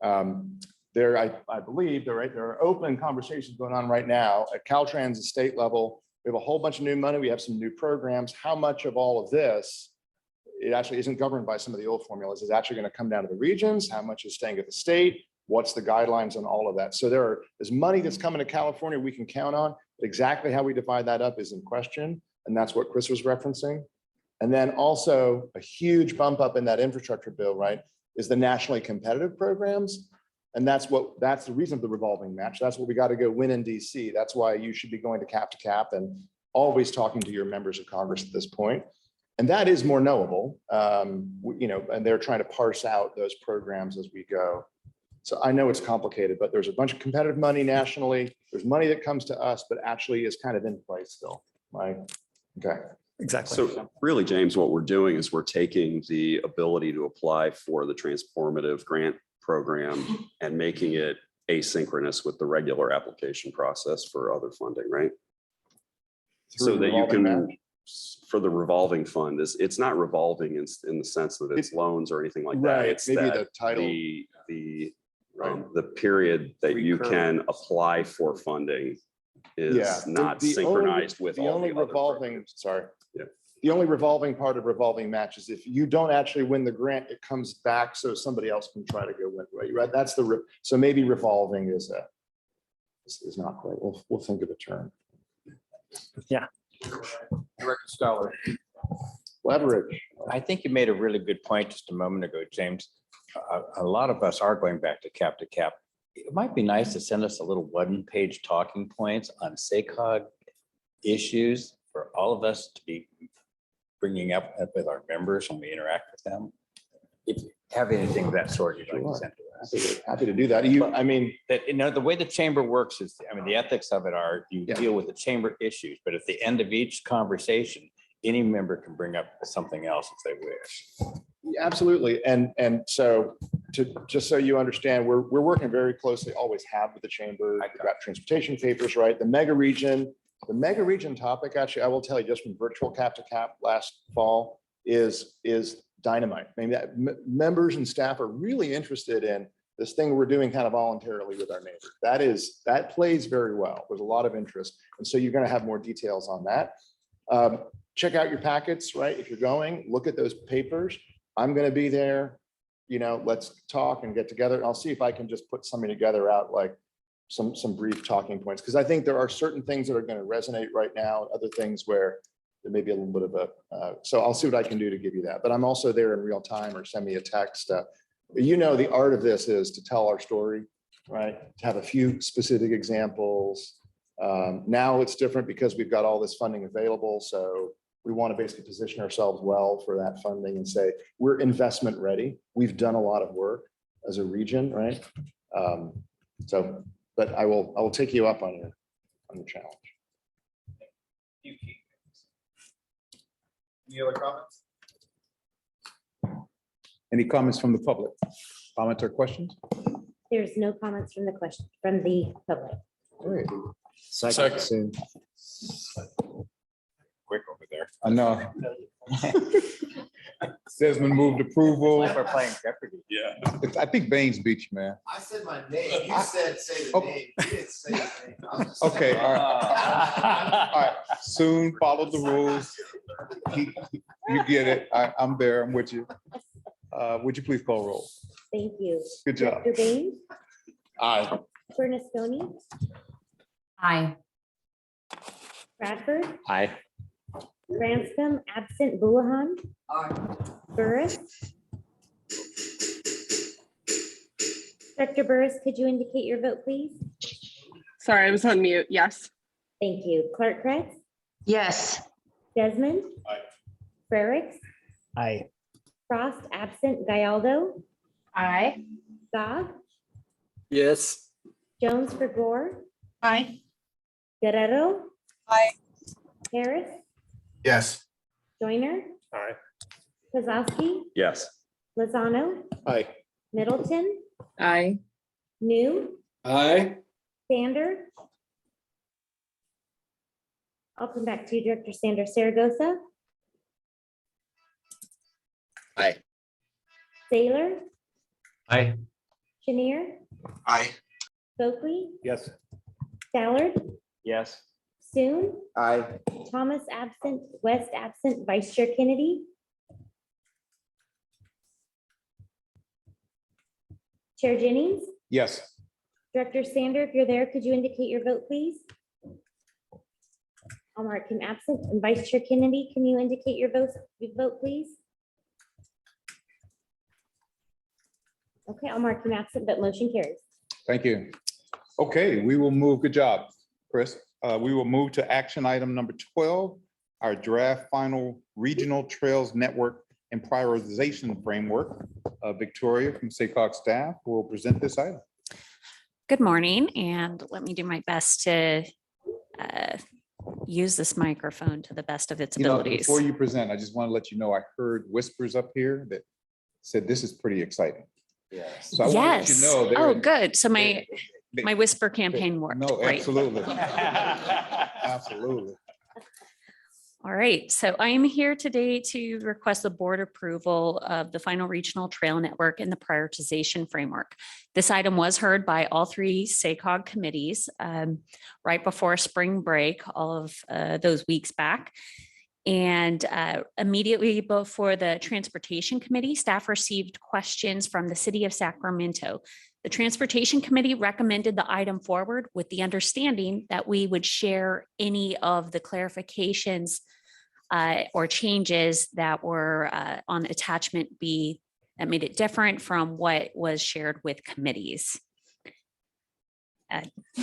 round. I believe there are open conversations going on right now at Caltrans state level. We have a whole bunch of new money. We have some new programs. How much of all of this, it actually isn't governed by some of the old formulas, is actually going to come down to the regions? How much is staying at the state? What's the guidelines on all of that? So there's money that's coming to California we can count on. But exactly how we divide that up is in question. And that's what Chris was referencing. And then also a huge bump up in that infrastructure bill, right, is the nationally competitive programs. And that's the reason for the revolving match. That's what we got to go win in DC. That's why you should be going to cap and always talking to your members of Congress at this point. And that is more knowable, and they're trying to parse out those programs as we go. So I know it's complicated, but there's a bunch of competitive money nationally. There's money that comes to us, but actually is kind of in place still. Right? Okay. Exactly. So really, James, what we're doing is we're taking the ability to apply for the transformative grant program and making it asynchronous with the regular application process for other funding, right? So that you can, for the revolving fund, it's not revolving in the sense that it's loans or anything like that. Right. It's Maybe that the title. The period that you can apply for funding is not synchronized with all the other programs. The only revolving part of revolving match is if you don't actually win the grant, it comes back so somebody else can try to go win, right? That's so maybe revolving is not quite. We'll think of a term. Yeah. Director Stoller. Leverage. I think you made a really good point just a moment ago, James. A lot of us are going back to cap. It might be nice to send us a little 1-page talking points on SACOG issues for all of us to be bringing up with our members when we interact with them. If you have anything of that sort, you'd like to send to us. Happy to do that. The way the chamber works is, the ethics of it are you deal with the chamber issues, but at the end of each conversation, any member can bring up something else if they wish. Absolutely. And so just so you understand, we're working very closely, always have with the chamber. We've got transportation papers, right? The mega region topic, actually, I will tell you just from virtual cap to cap last fall is dynamite. I mean, that members and staff are really interested in this thing we're doing kind of voluntarily with our neighbor. That plays very well. There's a lot of interest. And so you're going to have more details on that. Check out your packets, right? If you're going, look at those papers. I'm going to be there. Let's talk and get together. I'll see if I can just put something together out like some brief talking points. Because I think there are certain things that are going to resonate right now, other things where there may be a little bit of so I'll see what I can do to give you that. But I'm also there in real time or send me a text. The art of this is to tell our story, right? To have a few specific examples. Now it's different because we've got all this funding available. So we want to basically position ourselves well for that funding and say, we're investment ready. We've done a lot of work as a region, right? But I will take you up on your challenge. Any other comments? Any comments from the public? Comments or questions? There's no comments from the public. Great. Second. Quick over there. I know. Desmond moved approval. We're playing Jeopardy. Yeah. I think Baines beat you, man. I said my name. You said say the name. You didn't say the name. I was just- Okay, all right. All right. Soon follow the rules. You get it. I'm there. I'm with you. Would you please call roll? Thank you. Good job. Dr. Baines, Aye. Bernasconi, Aye. Bradford, Aye. Branscombe, absent Houlihan, Burris. Dr. Burris, could you indicate your vote, please? Sorry, I was on mute. Yes. Thank you. Clerk Kretz, Yes. Desmond. Frericks, Aye. Frost, absent Gallardo, Aye. Gog, Yes. Jones for Gore, Aye. Guerrero. Aye. Harris, Yes. Joyner. Aye. Kozowski, Yes. Lozano, Aye. Middleton, Aye. New, Aye. Sander. I'll come back to you, Director Sander. Saragosa, Aye. Saylor, Aye. Chenier, Aye. Stokely, Yes. Ballard, Yes. Soon, Aye. Thomas absent, West absent, Vice Chair Kennedy. Chair Jennings, Yes. Director Sander, if you're there, could you indicate your vote, please? I'll mark him absent. And Vice Chair Kennedy, can you indicate your vote, please? Okay, I'll mark him absent, but motion carries. Thank you. Okay, we will move. Good job, Chris. We will move to action item number 12, our draft final regional trails network and prioritization framework. Victoria from SACOG staff will present this item. Good morning, and let me do my best to use this microphone to the best of its abilities. Before you present, I just want to let you know, I heard whispers up here that said this is pretty exciting. Yes. So I want to let you Yes. know. they're Oh, in- good. So my they- whisper campaign worked. No, Great. absolutely. Absolutely. All right, so I am here today to request the board approval of the final regional trail network and the prioritization framework. This item was heard by all three SACOG committees right before spring break, all of those weeks back. And immediately before the Transportation Committee, staff received questions from the City of Sacramento. The Transportation Committee recommended the item forward with the understanding that we would share any of the clarifications or changes that were on attachment B that made it different from what was shared with committees.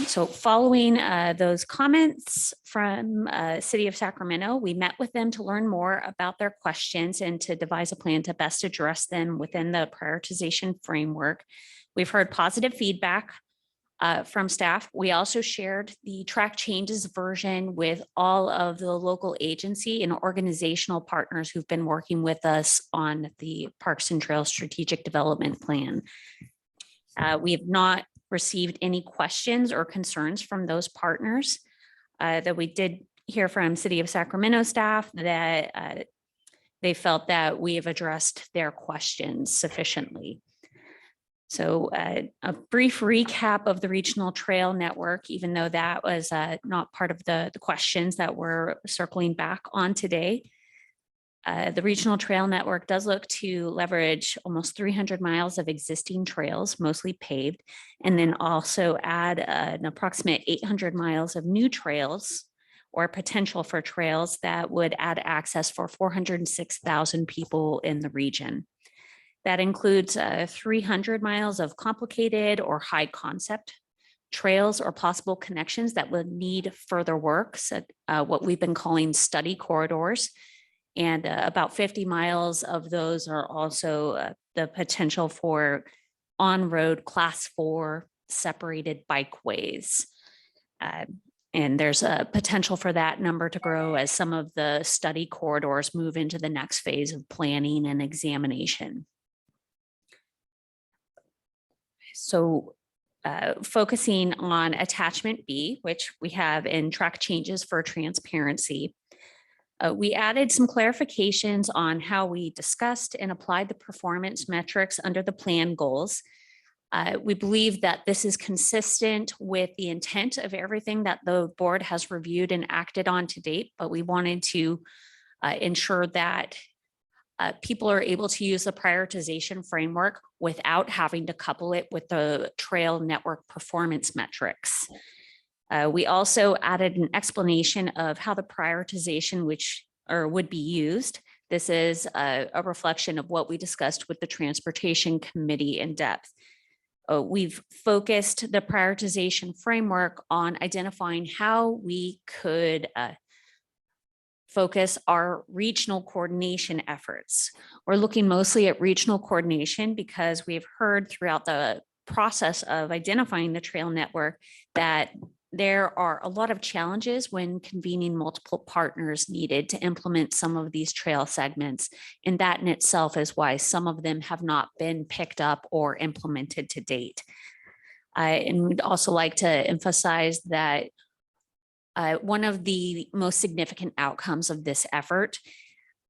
So following those comments from City of Sacramento, we met with them to learn more about their questions and to devise a plan to best address them within the prioritization framework. We've heard positive feedback from staff. We also shared the track changes version with all of the local agency and organizational partners who've been working with us on the Parks and Trails Strategic Development Plan. We have not received any questions or concerns from those partners. That we did hear from City of Sacramento staff that they felt that we have addressed their questions sufficiently. So a brief recap of the regional trail network, even though that was not part of the questions that we're circling back on today. The regional trail network does look to leverage almost 300 miles of existing trails, mostly paved, and then also add an approximate 800 miles of new trails or potential for trails that would add access for 406,000 people in the region. That includes 300 miles of complicated or high concept trails or possible connections that would need further work, so, what we've been calling study corridors. And about 50 miles of those are also the potential for on-road class 4 separated bikeways. And there's a potential for that number to grow as some of the study corridors move into the next phase of planning and examination. So focusing on attachment B, which we have in track changes for transparency, we added some clarifications on how we discussed and applied the performance metrics under the plan goals. We believe that this is consistent with the intent of everything that the board has reviewed and acted on to date, but we wanted to ensure that people are able to use the prioritization framework without having to couple it with the trail network performance metrics. We also added an explanation of how the prioritization would be used. This is a reflection of what we discussed with the Transportation Committee in depth. We've focused the prioritization framework on identifying how we could focus our regional coordination efforts. We're looking mostly at regional coordination because we've heard throughout the process of identifying the trail network that there are a lot of challenges when convening multiple partners needed to implement some of these trail segments. And that in itself is why some of them have not been picked up or implemented to date. And we'd also like to emphasize that one of the most significant outcomes of this effort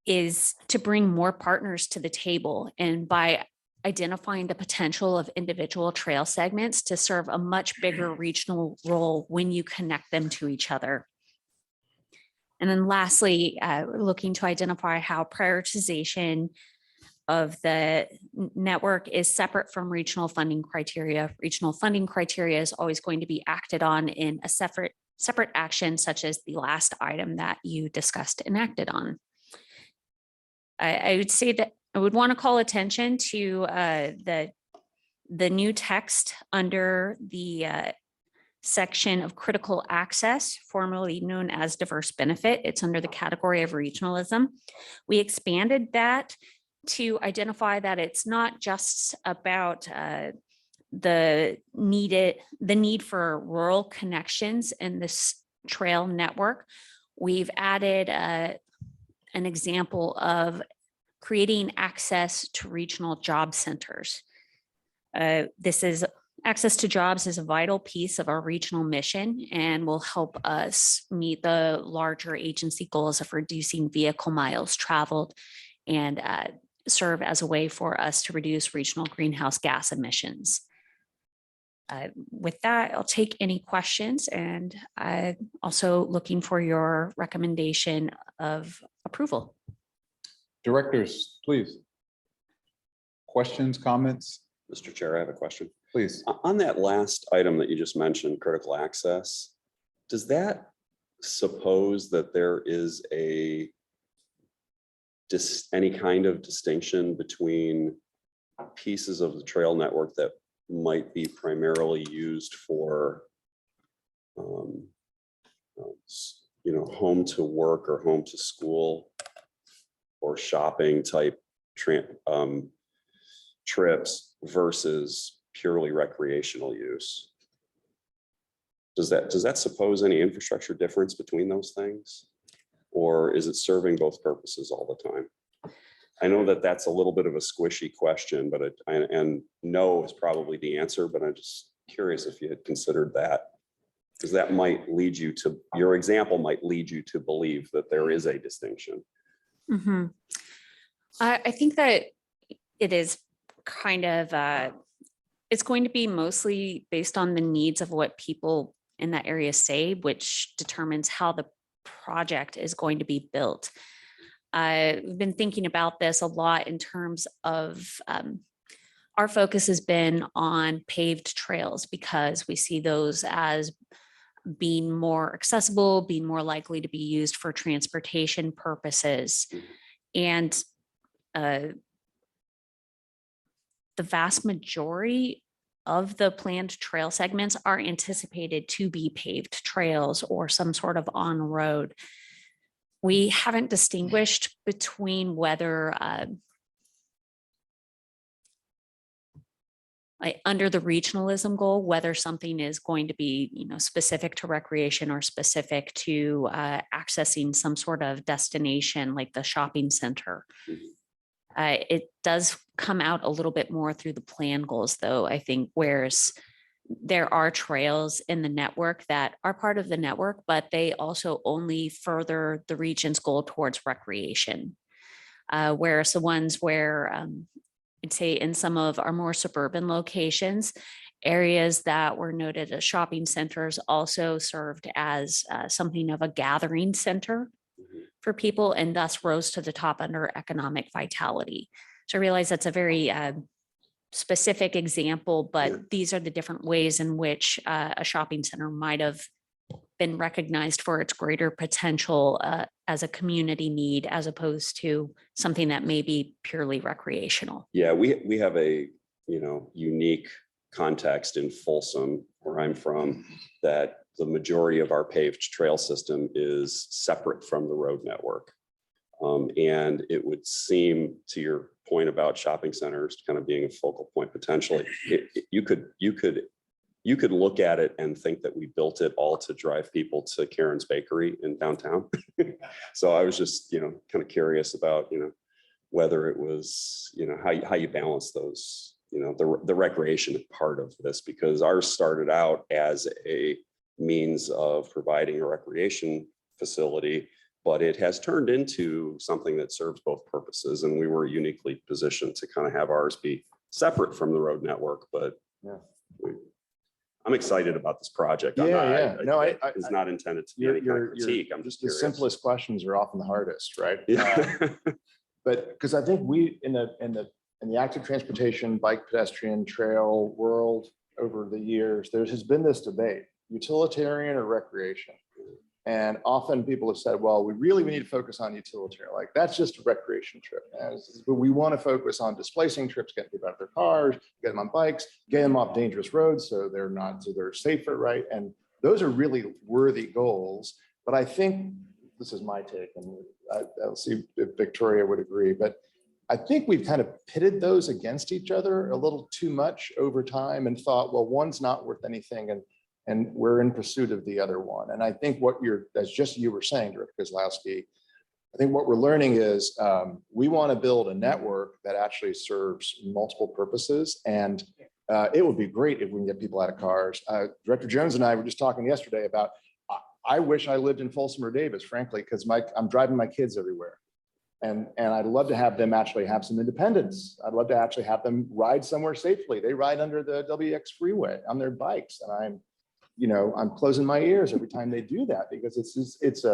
is to bring more partners to the table. And by identifying the potential of individual trail segments to serve a much bigger regional role when you connect them to each other. And then lastly, we're looking to identify how prioritization of the network is separate from regional funding criteria. Regional funding criteria is always going to be acted on in a separate action, such as the last item that you discussed and acted on. I would say that I would want to call attention to the new text under the section of critical access, formerly known as diverse benefit. It's under the category of regionalism. We expanded that to identify that it's not just about the need for rural connections in this trail network. We've added an example of creating access to regional job centers. Access to jobs is a vital piece of our regional mission and will help us meet the larger agency goals of reducing vehicle miles traveled and serve as a way for us to reduce regional greenhouse gas emissions. With that, I'll take any questions, and I'm also looking for your recommendation of approval. Directors, please. Questions, comments? Mr. Chair, I have a question. Please. On that last item that you just mentioned, critical access, does that suppose that there is any kind of distinction between pieces of the trail network that might be primarily used for home to work or home to school or shopping type trips versus purely recreational use? Does that suppose any infrastructure difference between those things? Or is it serving both purposes all the time? I know that that's a little bit of a squishy question, but and no is probably the answer, but I'm just curious if you had considered that. Because that might lead you to, your example might lead you to believe that there is a distinction. Mhm. I think that it is kind of, it's going to be mostly based on the needs of what people in that area say, which determines how the project is going to be built. I've been thinking about this a lot in terms of our focus has been on paved trails because we see those as being more accessible, being more likely to be used for transportation purposes. And the vast majority of the planned trail segments are anticipated to be paved trails or some sort of on-road. We haven't distinguished between whether under the regionalism goal, whether something is going to be, specific to recreation or specific to accessing some sort of destination like the shopping center. It does come out a little bit more through the plan goals, though, I think, whereas there are trails in the network that are part of the network, but they also only further the region's goal towards recreation. Whereas the ones where I'd say in some of our more suburban locations, areas that were noted as shopping centers also served as something of a gathering center for people and thus rose to the top under economic vitality. So I realize that's a very specific example, but these are the different ways in which a shopping center might have been recognized for its greater potential as a community need, as opposed to something that may be purely recreational. Yeah, we have a unique context in Folsom, where I'm from, that the majority of our paved trail system is separate from the road network. And it would seem, to your point about shopping centers kind of being a focal point potentially, you could look at it and think that we built it all to drive people to Karen's Bakery in downtown. So I was just, kind of curious about, whether it was, how you balance those, the recreation part of this, because ours started out as a means of providing a recreation facility, but it has turned into something that serves both purposes. And we were uniquely positioned to kind of have ours be separate from the road network, but I'm excited about this project. It's not intended to be any kind of critique. I'm just the curious. simplest questions are often the hardest, right? Yeah. But because I think we in the active transportation, bike, pedestrian, trail world over the years, there has been this debate: utilitarian or recreation. And often people have said, well, we need to focus on utilitarian. Like, that's just a recreation trip. But we want to focus on displacing trips, getting people out of their cars, get them on bikes, get them off dangerous roads so they're safer, right? And those are really worthy goals. But I think, this is my take, and I'll see if Victoria would agree, but I think we've kind of pitted those against each other a little too much over time and thought, well, one's not worth anything, and we're in pursuit of the other one. And I think as just you were saying, Director Kozlowski, I think what we're learning is we want to build a network that actually serves multiple purposes. And it would be great if we can get people out of cars. Director Jones and I were just talking yesterday about, I wish I lived in Folsom or Davis, frankly, because I'm driving my kids everywhere. And I'd love to have them actually have some independence. I'd love to actually have them ride somewhere safely. They ride under the WX freeway on their bikes. And I'm closing my ears every time they do that, because it's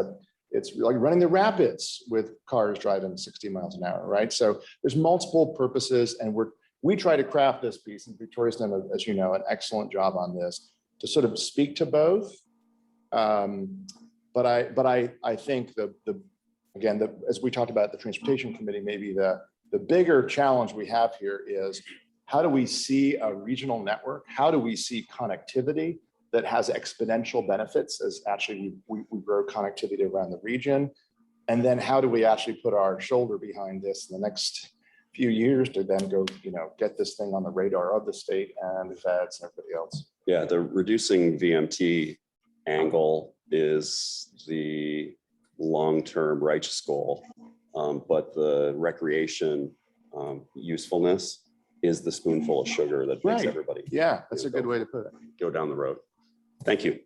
like running the rapids with cars driving 60 miles an hour, right? So there's multiple purposes, and we try to craft this piece, and Victoria's done, as you know, an excellent job on this to sort of speak to both. But I think as we talked about at the Transportation Committee, maybe the bigger challenge we have here is, how do we see a regional network? How do we see connectivity that has exponential benefits as actually we grow connectivity around the region? And then how do we actually put our shoulder behind this in the next few years to then go, get this thing on the radar of the state and the feds and everybody else? Yeah, the reducing VMT angle is the long-term righteous goal, but the recreation usefulness is the spoonful of sugar that makes Right. everybody Yeah, that's a good way to put it. go down the road. Thank you.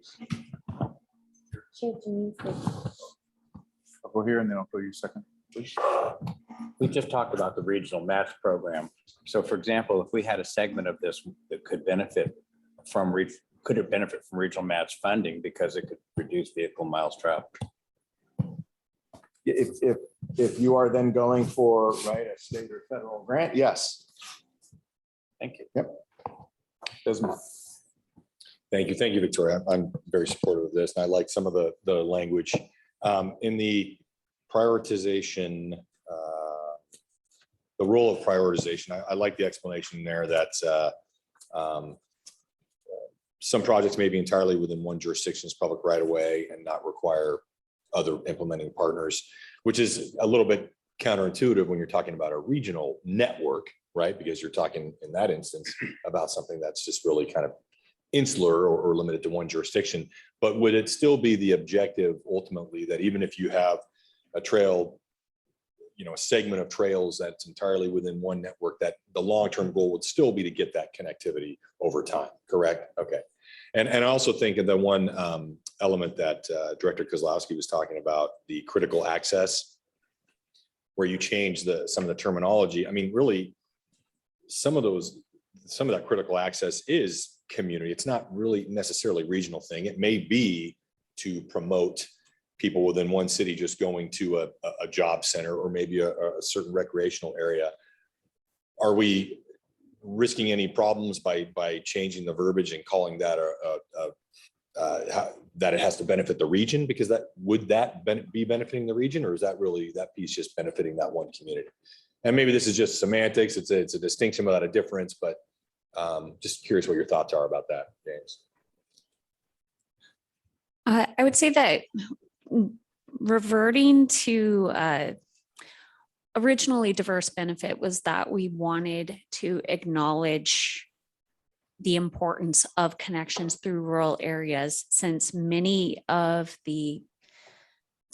Chair Denise, I'll go here and then I'll go you second. We just talked about the regional match program. So for example, if we had a segment of this that could benefit from, could it benefit from regional match funding because it could reduce vehicle miles traveled? If you are then going for, right, a state or federal grant, yes. Thank you. Yep. Desmond. Thank you, Victoria. I'm very supportive of this, and I like some of the language in the prioritization, the role of prioritization. I like the explanation there that some projects may be entirely within one jurisdiction's public right of way and not require other implementing partners, which is a little bit counterintuitive when you're talking about a regional network, right? Because you're talking in that instance about something that's just really kind of insular or limited to one jurisdiction. But would it still be the objective ultimately that even if you have a trail, a segment of trails that's entirely within one network, that the long-term goal would still be to get that connectivity over time, correct? Okay. And I also think of the one element that Director Kozlowski was talking about, the critical access, where you change some of the terminology. I mean, really, some of that critical access is community. It's not really necessarily regional thing. It may be to promote people within one city just going to a job center or maybe a certain recreational area. Are we risking any problems by changing the verbiage and calling that that it has to benefit the region? Because would that be benefiting the region, or is that really that piece just benefiting that one community? And maybe this is just semantics. It's a distinction without a difference, but just curious what your thoughts are about that, James. I would say that reverting to originally diverse benefit was that we wanted to acknowledge the importance of connections through rural areas, since many of the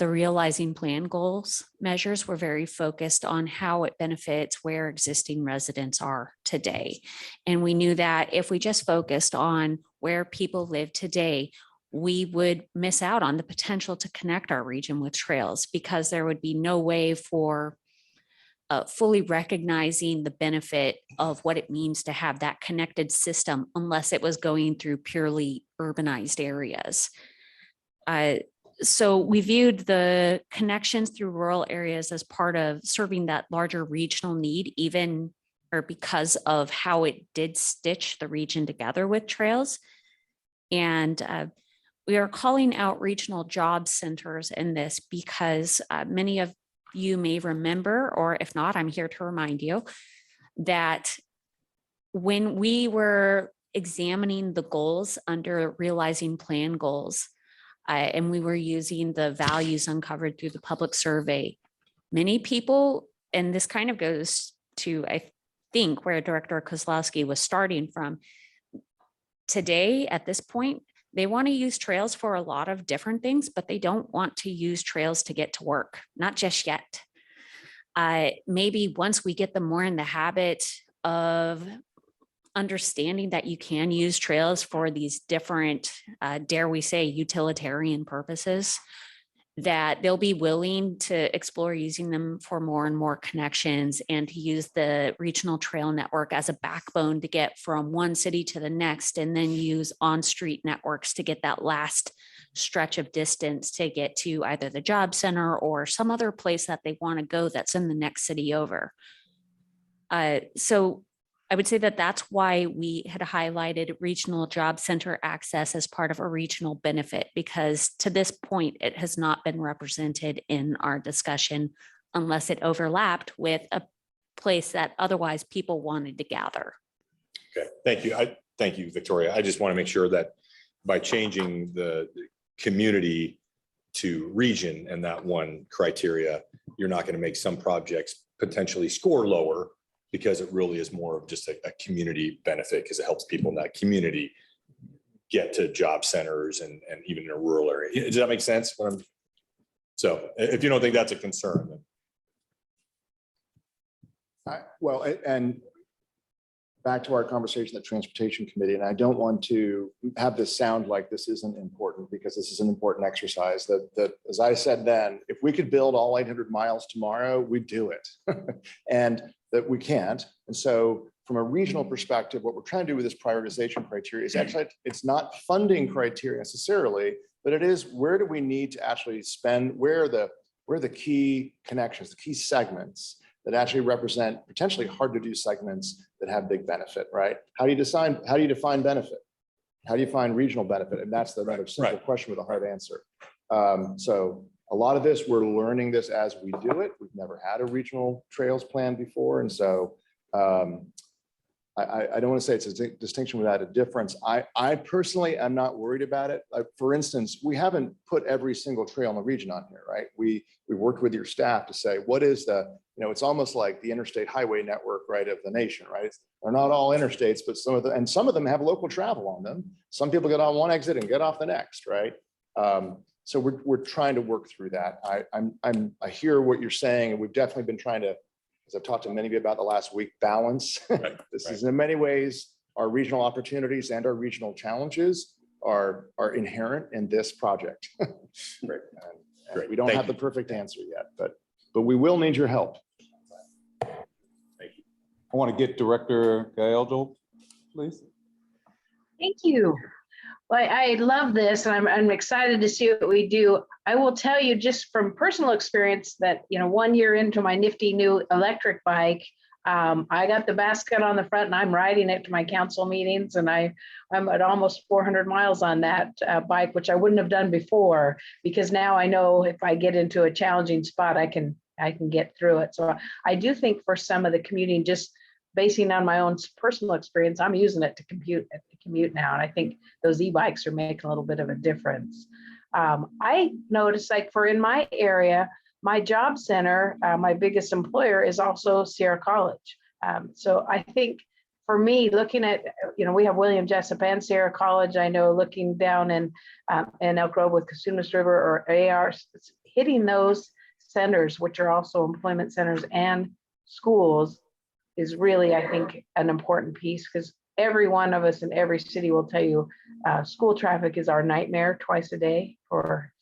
realizing plan goals measures were very focused on how it benefits where existing residents are today. And we knew that if we just focused on where people live today, we would miss out on the potential to connect our region with trails, because there would be no way for fully recognizing the benefit of what it means to have that connected system unless it was going through purely urbanized areas. So we viewed the connections through rural areas as part of serving that larger regional need, even or because of how it did stitch the region together with trails. And we are calling out regional job centers in this because many of you may remember, or if not, I'm here to remind you that when we were examining the goals under realizing plan goals, and we were using the values uncovered through the public survey, many people, and this kind of goes to, I think, where Director Kozlowski was starting from, today at this point, they want to use trails for a lot of different things, but they don't want to use trails to get to work, not just yet. Maybe once we get them more in the habit of understanding that you can use trails for these different, dare we say, utilitarian purposes, that they'll be willing to explore using them for more and more connections, and to use the regional trail network as a backbone to get from one city to the next, and then use on-street networks to get that last stretch of distance to get to either the job center or some other place that they want to go that's in the next city over. So I would say that that's why we had highlighted regional job center access as part of a regional benefit, because to this point, it has not been represented in our discussion unless it overlapped with a place that otherwise people wanted to gather. Okay, thank you. Thank you, Victoria. I just want to make sure that by changing the community to region and that one criteria, you're not going to make some projects potentially score lower, because it really is more of just a community benefit, because it helps people in that community get to job centers and even in a rural area. Does that make sense? So if you don't think that's a concern, then. Well, and back to our conversation at Transportation Committee, and I don't want to have this sound like this isn't important, because this is an important exercise that as I said then, if we could build all 800 miles tomorrow, we'd do it. And that we can't. And so from a regional perspective, what we're trying to do with this prioritization criteria is actually, it's not funding criteria necessarily, but it is where do we need to actually spend, where are the key connections, the key segments that actually represent potentially hard to do segments that have big benefit, right? How do you define benefit? How do you find regional benefit? And that's another simple question with a hard answer. So a lot of this, we're learning this as we do it. We've never had a regional trails plan before. And so I don't want to say it's a distinction without a difference. I personally am not worried about it. Like, for instance, we haven't put every single trail in the region on here, right? We worked with your staff to say, what is it's almost like the interstate highway network, right, of the nation, right? They're not all interstates, but some of them have local travel on them. Some people get on one exit and get off the next, right? So we're trying to work through that. I hear what you're saying, and we've definitely been trying to, as I've talked to many of you about the last week, balance. This is in many ways our regional opportunities and our regional challenges are inherent in this project. Great. And we don't have the perfect answer yet, but we will need your help. Thank you. I want to get Director Gallardo, please. Thank you. Well, I love this, and I'm excited to see what we do. I will tell you just from personal experience that, 1 year into my nifty new electric bike, I got the basket on the front and I'm riding it to my council meetings, and I'm at almost 400 miles on that bike, which I wouldn't have done before, because now I know if I get into a challenging spot, I can get through it. So I do think for some of the commuting, just basing on my own personal experience, I'm using it to commute now. And I think those e-bikes are making a little bit of a difference. I noticed, like, for in my area, my job center, my biggest employer is also Sierra College. So I think for me, looking at, we have William Jessup and Sierra College. I know looking down in Elk Grove with Casumas River or AR, hitting those centers, which are also employment centers and schools, is really, I think, an important piece, because every one of us in every city will tell you school traffic is our nightmare twice a day for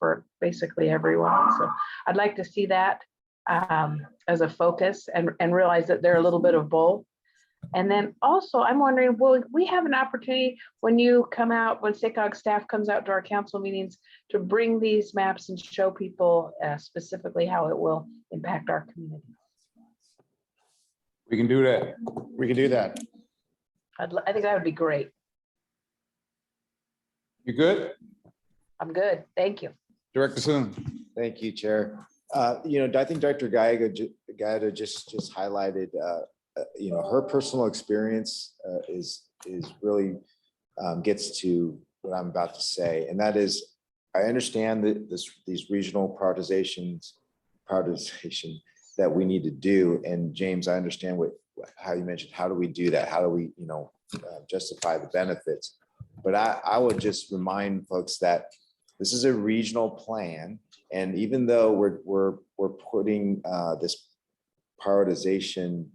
basically everyone. So I'd like to see that as a focus and realize that they're a little bit of both. And then also I'm wondering, will we have an opportunity when SACOG staff comes out to our council meetings to bring these maps and show people specifically how it will impact our community? We can do that. We can do that. I think that would be great. You good? I'm good. Thank you. Director Soon. Thank you, Chair. I think Dr. Gallardo just highlighted, her personal experience is really gets to what I'm about to say. And that is, I understand that these regional prioritization that we need to do. And James, I understand how you mentioned, how do we do that? How do we, justify the benefits? But I would just remind folks that this is a regional plan. And even though we're putting this prioritization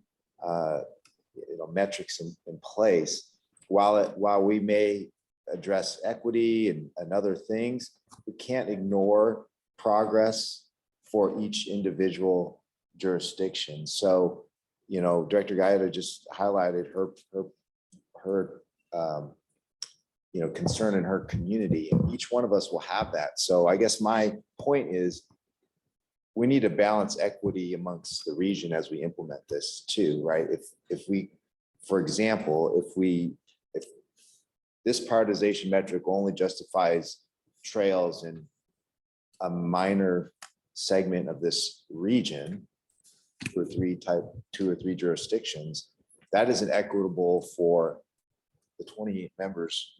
metrics in place, while we may address equity and other things, we can't ignore progress for each individual jurisdiction. So, Director Gallardo just highlighted her concern in her community, and each one of us will have that. So I guess my point is, we need to balance equity amongst the region as we implement this too, right? If we, for example, if this prioritization metric only justifies trails in a minor segment of this region, two or three jurisdictions, that isn't equitable for the 28 members,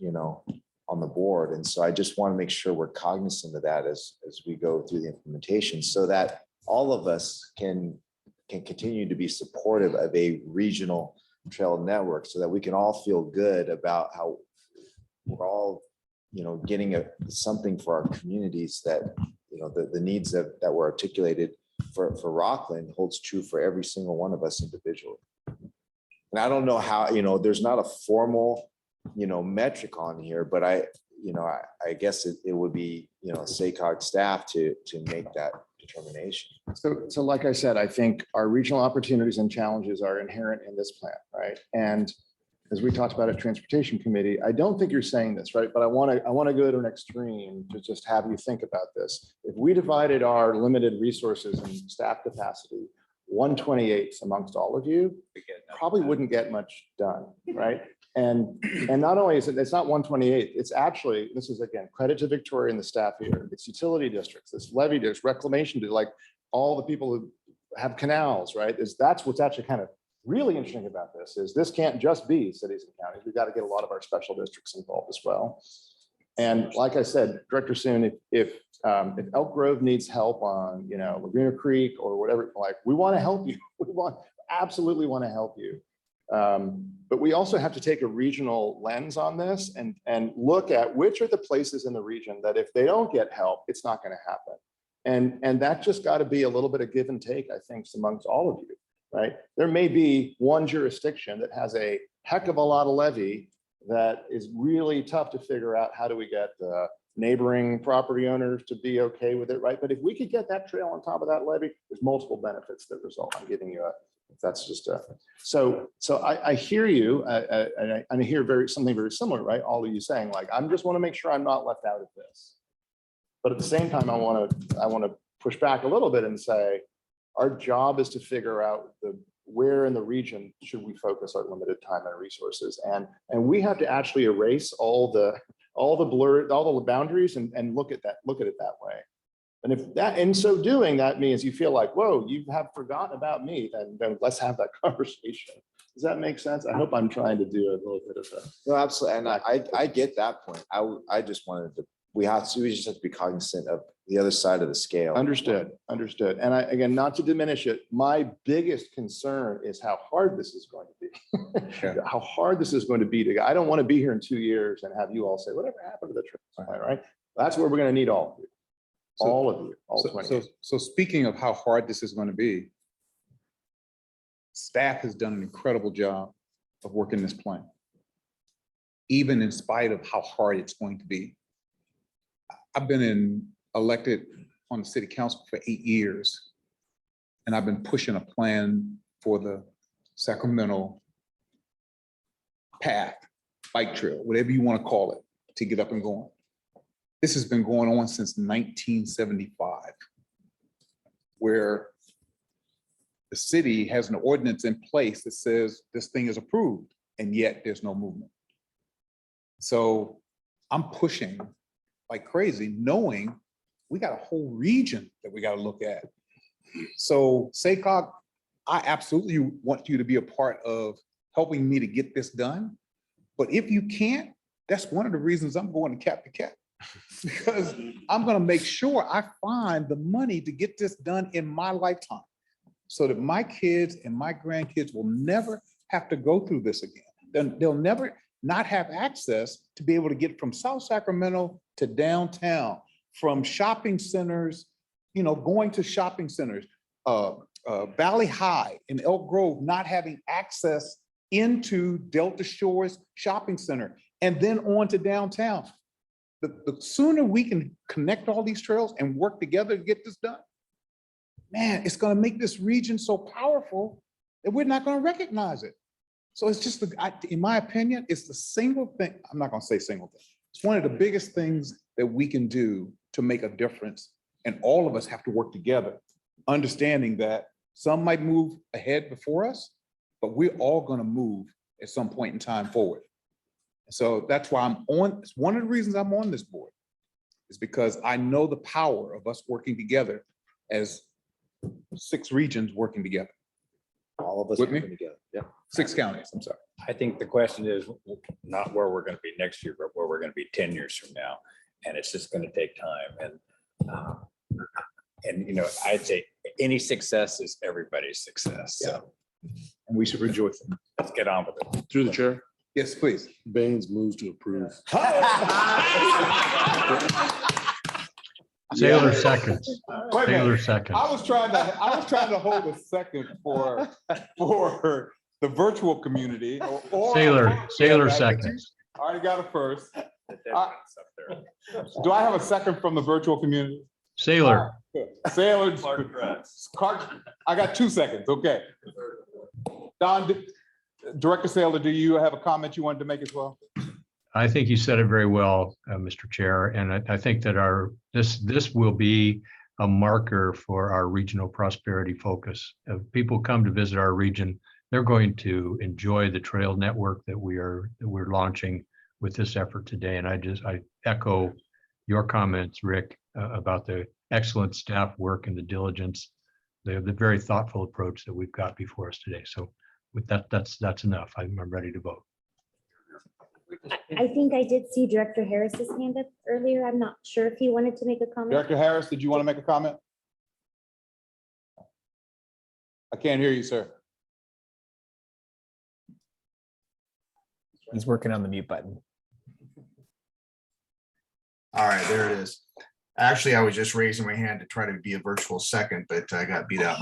on the board. And so I just want to make sure we're cognizant of that as we go through the implementation, so that all of us can continue to be supportive of a regional trail network, so that we can all feel good about how we're all getting something for our communities that, the needs that were articulated for Rockland holds true for every single one of us individually. And I don't know how, there's not a formal, metric on here, but I guess it would be, SACOG staff to make that determination. So like I said, I think our regional opportunities and challenges are inherent in this plan, right? And as we talked about at Transportation Committee, I don't think you're saying this, right? But I want to go to an extreme to just have you think about this. If we divided our limited resources and staff capacity 1/28 amongst all of you, probably wouldn't get much done, right? And not only is it's not 1/28, it's actually, this is again, credit to Victoria and the staff here. It's utility districts, it's levy districts, reclamation, like all the people who have canals, right? That's what's actually kind of really interesting about this is this can't just be cities and counties. We've got to get a lot of our special districts involved as well. And like I said, Director Soon, if Elk Grove needs help on, Laguna Creek or whatever, like we want to help you. We absolutely want to help you. But we also have to take a regional lens on this and look at which are the places in the region that if they don't get help, it's not going to happen. And that just got to be a little bit of give and take, I think, amongst all of you. Right? There may be one jurisdiction that has a heck of a lot of levy that is really tough to figure out how do we get the neighboring property owners to be okay with it, right? But if we could get that trail on top of that levy, there's multiple benefits that result. I'm giving you that's just so I hear you, and I hear something very similar, right? All of you saying like, I just want to make sure I'm not left out of this. But at the same time, I want to push back a little bit and say, our job is to figure out where in the region should we focus our limited time and resources, and we have to actually erase all the boundaries and look at it that way. And if that, in so doing, that means you feel like, whoa, you have forgotten about me, then let's have that conversation. Does that make sense? I hope I'm trying to do a little bit of that. No, absolutely, and I get that point. I just wanted to. We just have to be cognizant of the other side of the scale. Understood. And again, not to diminish it, my biggest concern is how hard this is going to be. How hard this is going to be I don't want to be here in 2 years and have you all say, whatever happened to the trip, right? That's where we're going to need all of you. All of you, all 20. So speaking of how hard this is going to be, staff has done an incredible job of working this plan, even in spite of how hard it's going to be. I've been elected on the city council for 8 years, and I've been pushing a plan for the Sacramento path, bike trail, whatever you want to call it, to get up and going. This has been going on since 1975, where the city has an ordinance in place that says this thing is approved, and yet there's no movement. So I'm pushing like crazy, knowing we got a whole region that we got to look at. So SACOG, I absolutely want you to be a part of helping me to get this done. But if you can't, that's one of the reasons I'm going to cap to cap, because I'm going to make sure I find the money to get this done in my lifetime so that my kids and my grandkids will never have to go through this again. They'll never not have access to be able to get from South Sacramento to downtown, from shopping centers, going to shopping centers, Valley High in Elk Grove, not having access into Delta Shores Shopping Center, and then on to downtown. The sooner we can connect all these trails and work together to get this done, man, it's going to make this region so powerful that we're not going to recognize it. So it's just, in my opinion, it's the single thing. I'm not going to say single thing. It's one of the biggest things that we can do to make a difference. And all of us have to work together, understanding that some might move ahead before us, but we're all going to move at some point in time forward. So that's why it's one of the reasons I'm on this board, is because I know the power of us working together as 6 regions working together. All of us With me? working together. Yeah. 6 counties, I'm sorry. I think the question is not where we're going to be next year, but where we're going to be 10 years from now. And it's just going to take time. And I'd say any success is everybody's success. So And we should rejoice in it. let's get on with it. Through the chair. Yes, please. Baines moves to approve. Sailor seconds. Wait a Sailor minute. seconds. I was trying to hold a second for the virtual community. or- Sailor Yeah, seconds. I already got it first. Do I have a second from the virtual community? Sailor. Sailor. Clark, I got 2 seconds, okay. Don, Director Sailor, do you have a comment you wanted to make as well? I think you said it very well, Mr. Chair, and I think that this will be a marker for our regional prosperity focus. If people come to visit our region, they're going to enjoy the trail network that we're launching with this effort today. And I echo your comments, Rick, about the excellent staff work and the diligence, the very thoughtful approach that we've got before us today. So with that, that's enough. I'm ready to vote. I think I did see Director Harris's hand up earlier. I'm not sure if he wanted to make a comment. Director Harris, did you want to make a comment? I can't hear you, sir. He's working on the mute button. All right, there it is. Actually, I was just raising my hand to try to be a virtual second, but I got beat out.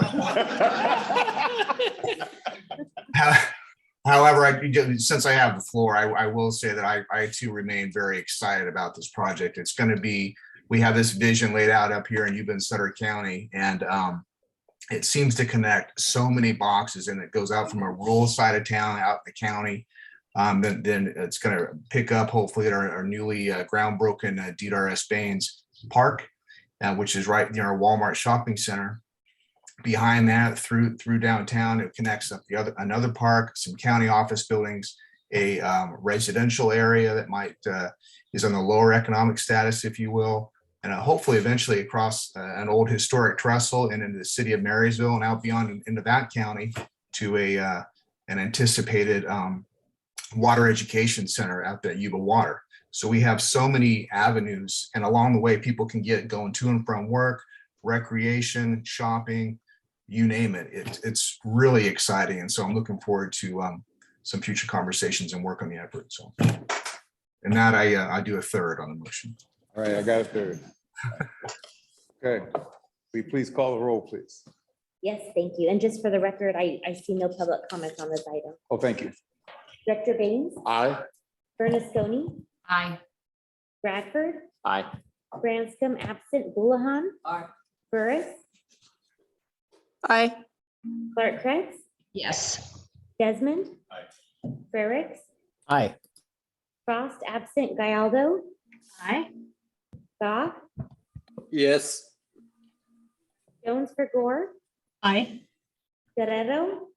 However, since I have the floor, I will say that I too remain very excited about this project. It's going to be, we have this vision laid out up here in Yuba Sutter County, and it seems to connect so many boxes, and it goes out from a rural side of town out in the county. Then it's going to pick up hopefully at our newly groundbroken DRS Baines Park, which is right near our Walmart shopping center. Behind that, through downtown, it connects up another park, some county office buildings, a residential area that might is on the lower economic status, if you will, and hopefully eventually across an old historic trestle and into the city of Marysville and out beyond into that county to an anticipated water education center out at Yuba Water. So we have so many avenues, and along the way, people can get going to and from work, recreation, shopping, you name it. It's really exciting. And so I'm looking forward to some future conversations and work on the effort. So, and that I do a third on the motion. All right, I got a third. Okay, will you please call the roll, please? Yes, thank you. And just for the record, I see no public comments on this item. Oh, thank you. Director Baines, Aye. Bernasconi, Aye. Bradford, Aye. Branscombe, absent, Houlihan. Aye. Burris, Aye. Clark Kretz, Yes. Desmond. Aye. Frericks, Aye. Frost, absent, Gallardo, Aye. Goff, Yes. Jones for Gore, Aye. Guerrero,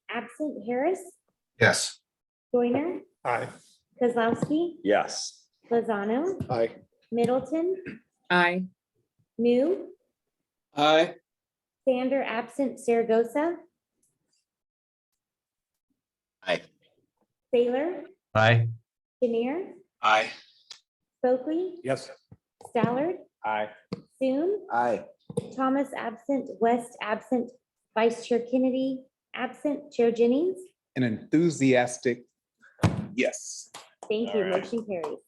absent, Harris, Yes. Joyner, Aye. Kozlowski, Yes. Lozano, Aye. Middleton, Aye. New, Aye. Sander, absent, Saragosa, Aye. Sailor, Aye. Janier, Aye. Stokely, Yes. Stallard, Aye. Soon, Aye. Thomas, absent, West, absent, Vice Chair Kennedy, absent, Chair Jennings. An enthusiastic yes. Thank you. Motion carries.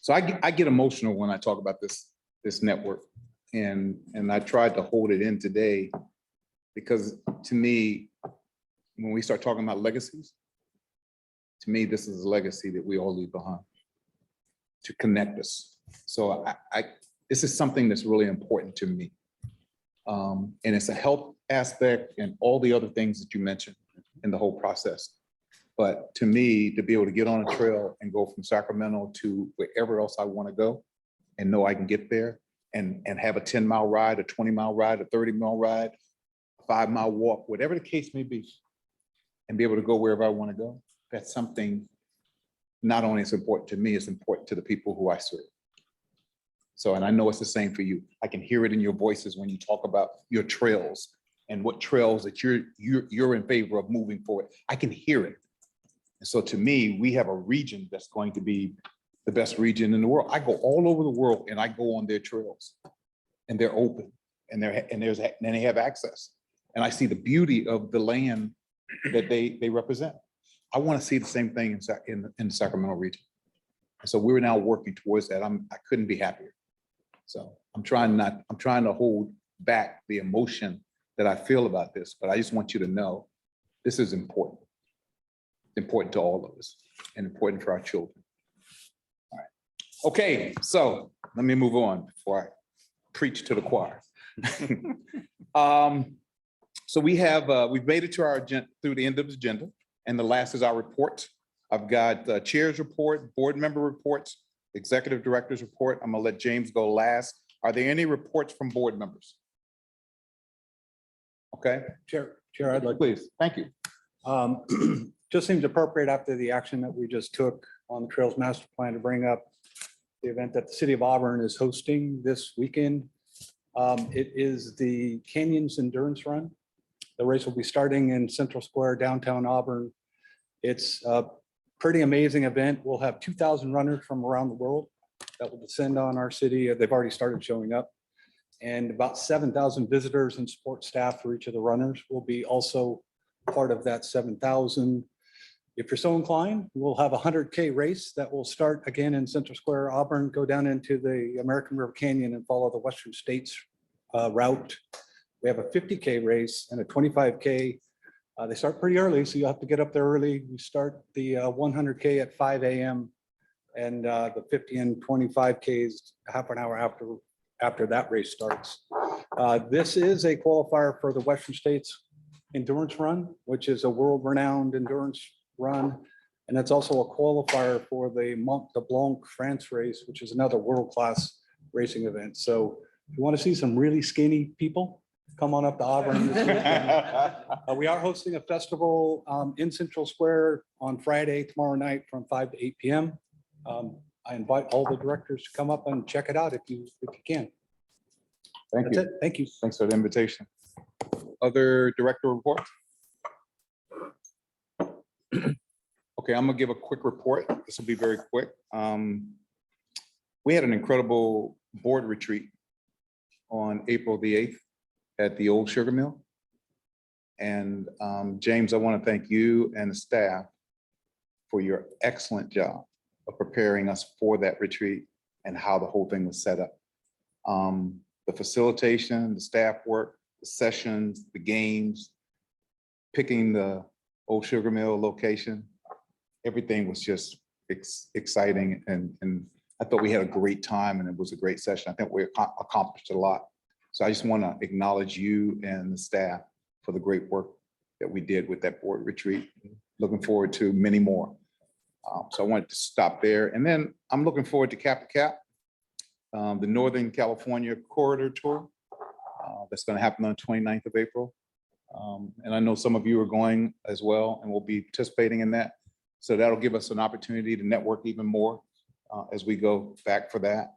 So I get emotional when I talk about this network, and I tried to hold it in today because to me, when we start talking about legacies, to me, this is a legacy that we all leave behind to connect us. So this is something that's really important to me. And it's a health aspect and all the other things that you mentioned in the whole process. But to me, to be able to get on a trail and go from Sacramento to wherever else I want to go and know I can get there and have a 10-mile ride, a 20-mile ride, a 30-mile ride, a 5-mile walk, whatever the case may be, and be able to go wherever I want to go, that's something not only is important to me, it's important to the people who I serve. So, and I know it's the same for you. I can hear it in your voices when you talk about your trails and what trails that you're in favor of moving forward. I can hear it. And so to me, we have a region that's going to be the best region in the world. I go all over the world and I go on their trails and they're open and they have access. And I see the beauty of the land that they represent. I want to see the same thing in the Sacramento region. So we're now working towards that. I couldn't be happier. So I'm trying to hold back the emotion that I feel about this, but I just want you to know this is important. Important to all of us and important for our children. All right. Okay, so let me move on before I preach to the choir. So we've made it to our agenda through the end of the agenda, and the last is our report. I've got the chair's report, board member reports, executive director's report. I'm gonna let James go last. Are there any reports from board members? Okay. Chair, I'd like. Please, thank you. Just seems appropriate after the action that we just took on the Trails Master Plan to bring up the event that the city of Auburn is hosting this weekend. It is the Canyons Endurance Run. The race will be starting in Central Square, downtown Auburn. It's a pretty amazing event. We'll have 2,000 runners from around the world that will descend on our city. They've already started showing up. And about 7,000 visitors and support staff for each of the runners will be also part of that 7,000. If you're so inclined, we'll have a 100K race that will start again in Central Square, Auburn, go down into the American River Canyon and follow the Western States route. We have a 50K race and a 25K. They start pretty early, so you have to get up there early. We start the 100K at 5 a.m. and the 50 and 25Ks half an hour after that race starts. This is a qualifier for the Western States Endurance Run, which is a world-renowned endurance run. And it's also a qualifier for the Mont de Blanc France race, which is another world-class racing event. So if you want to see some really skinny people, come on up to Auburn this weekend. We are hosting a festival in Central Square on Friday, tomorrow night from 5 to 8 p.m. I invite all the directors to come up and check it out if you can. Thank That's you. it. Thank you. Thanks for the invitation. Other director reports? Okay, I'm gonna give a quick report. This will be very quick. We had an incredible board retreat on April the 8th at the old sugar mill. And James, I want to thank you and the staff for your excellent job of preparing us for that retreat and how the whole thing was set up. The facilitation, the staff work, the sessions, the games, picking the old sugar mill location, everything was just exciting. And I thought we had a great time and it was a great session. I think we accomplished a lot. So I just want to acknowledge you and the staff for the great work that we did with that board retreat. Looking forward to many more. So I wanted to stop there. And then I'm looking forward to Cap to Cap, the Northern California Corridor Tour. That's going to happen on the 29th of April. And I know some of you are going as well and will be participating in that. So that'll give us an opportunity to network even more as we go back for that.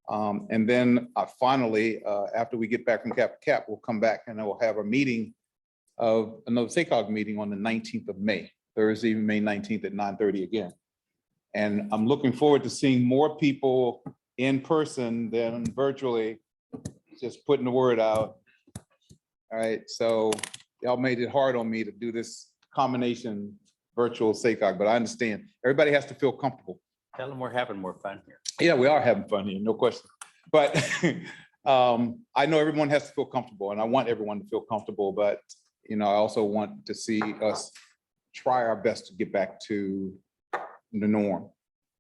And then finally, after we get back from Cap to Cap, we'll come back and we'll have a meeting of another SACOG meeting on the 19th of May, Thursday, May 19th at 9:30 again. And I'm looking forward to seeing more people in person than virtually, just putting the word out. All right, so y'all made it hard on me to do this combination virtual SACOG, but I understand everybody has to feel comfortable. Tell them we're having more fun here. Yeah, we are having fun here, no question. But I know everyone has to feel comfortable and I want everyone to feel comfortable, but I also want to see us try our best to get back to the norm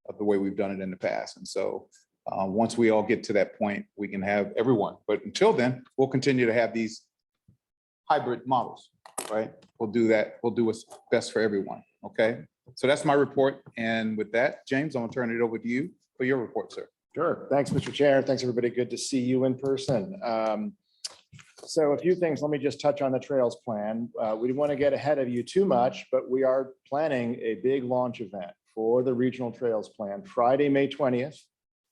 of the way we've done it in the past. And so once we all get to that point, we can have everyone. But until then, we'll continue to have these hybrid models, right? We'll do that. We'll do what's best for everyone, okay? So that's my report. And with that, James, I'm gonna turn it over to you for your report, sir. Sure. Thanks, Mr. Chair. Thanks, everybody. Good to see you in person. So a few things, let me just touch on the trails plan. We didn't want to get ahead of you too much, but we are planning a big launch event for the regional trails plan, Friday, May 20th,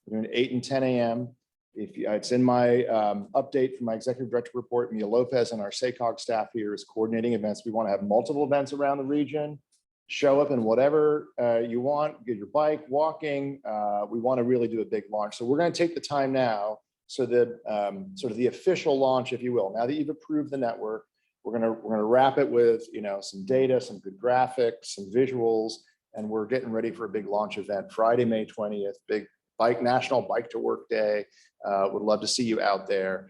between 8 and 10 a.m. It's in my update from my executive director report. Mia Lopez and our SACOG staff here is coordinating events. We want to have multiple events around the region. Show up in whatever you want, get your bike, walking. We want to really do a big launch. So we're going to take the time now so that sort of the official launch, if you will, now that you've approved the network, we're gonna wrap it with, some data, some good graphics, some visuals, and we're getting ready for a big launch event Friday, May 20th, big National Bike to Work Day. Would love to see you out there.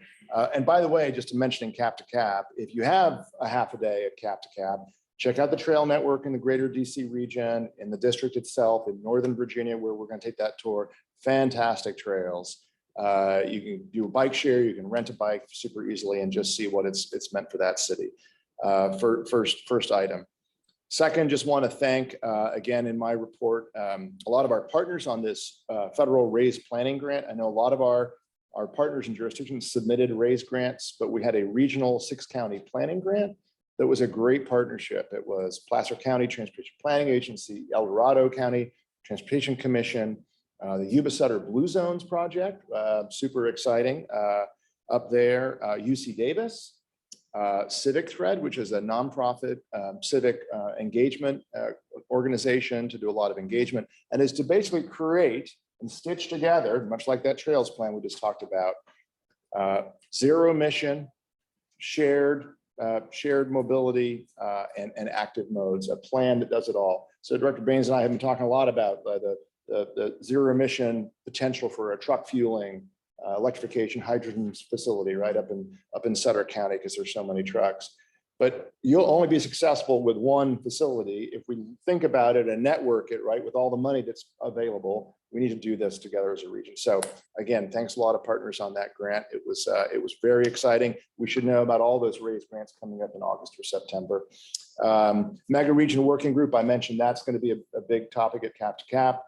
And by the way, just to mention in Cap to Cap, if you have a half a day at Cap to Cap, check out the trail network in the greater DC region, in the district itself, in Northern Virginia, where we're going to take that tour. Fantastic trails. You can do a bike share, you can rent a bike super easily and just see what it's meant for that city. First item. Second, just want to thank, again, in my report, a lot of our partners on this federal RAISE planning grant. I know a lot of our partners and jurisdictions submitted RAISE grants, but we had a regional 6-county planning grant that was a great partnership. It was Placer County Transportation Planning Agency, El Dorado County Transportation Commission, the Yuba Sutter Blue Zones Project, super exciting up there, UC Davis, Civic Thread, which is a nonprofit civic engagement organization to do a lot of engagement, and is to basically create and stitch together, much like that trails plan we just talked about, zero emission, shared mobility and active modes, a plan that does it all. So Director Baines and I have been talking a lot about the zero emission potential for a truck fueling, electrification, hydrogen facility right up in Sutter County, because there's so many trucks. But you'll only be successful with one facility. If we think about it and network it right with all the money that's available, we need to do this together as a region. So again, thanks a lot of partners on that grant. It was very exciting. We should know about all those RAISE grants coming up in August or September. Mega Region Working Group, I mentioned that's going to be a big topic at Cap to Cap.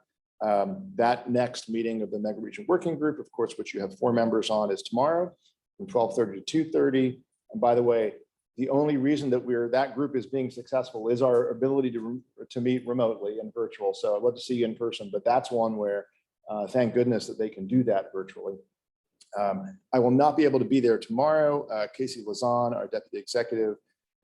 That next meeting of the Mega Region Working Group, of course, which you have 4 members on, is tomorrow from 12:30 to 2:30. And by the way, the only reason that that group is being successful is our ability to meet remotely and virtual. So I'd love to see you in person, but that's one where thank goodness that they can do that virtually. I will not be able to be there tomorrow. Casey Lazan, our deputy executive,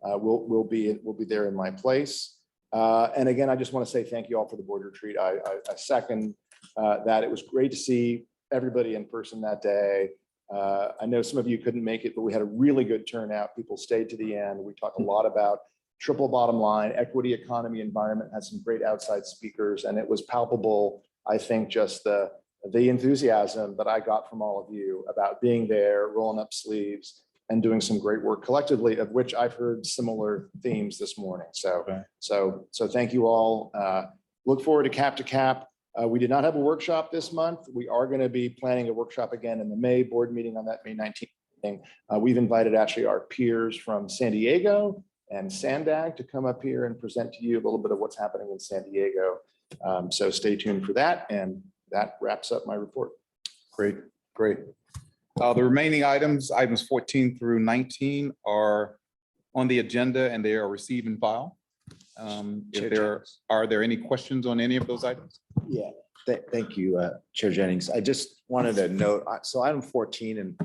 will be there in my place. And again, I just want to say thank you all for the board retreat. I second that. It was great to see everybody in person that day. I know some of you couldn't make it, but we had a really good turnout. People stayed to the end. We talked a lot about triple bottom line, equity, economy, environment, had some great outside speakers, and it was palpable, I think, just the enthusiasm that I got from all of you about being there, rolling up sleeves, and doing some great work collectively, of which I've heard similar themes this morning. So thank you all. Look forward to Cap to Cap. We did not have a workshop this month. We are going to be planning a workshop again in the May board meeting on that May 19th. We've invited actually our peers from San Diego and Sandag to come up here and present to you a little bit of what's happening in San Diego. So stay tuned for that. And that wraps up my report. Great. The remaining items 14 through 19 are on the agenda and they are received and file. Are there any questions on any of those items? Yeah, thank you, Chair Jennings. I just wanted to note, so item 14, and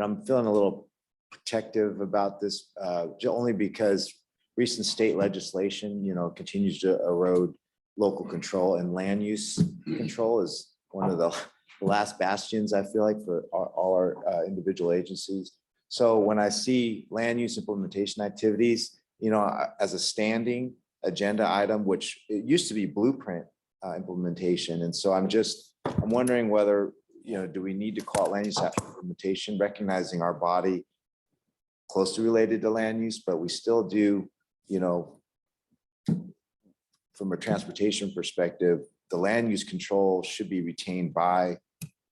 I'm feeling a little protective about this, only because recent state legislation, continues to erode local control, and land use control is one of the last bastions, I feel like, for all our individual agencies. So when I see land use implementation activities, as a standing agenda item, which it used to be blueprint implementation. And so I'm wondering whether, do we need to call it land use implementation, recognizing our body closely related to land use, but we still do, from a transportation perspective, the land use control should be retained by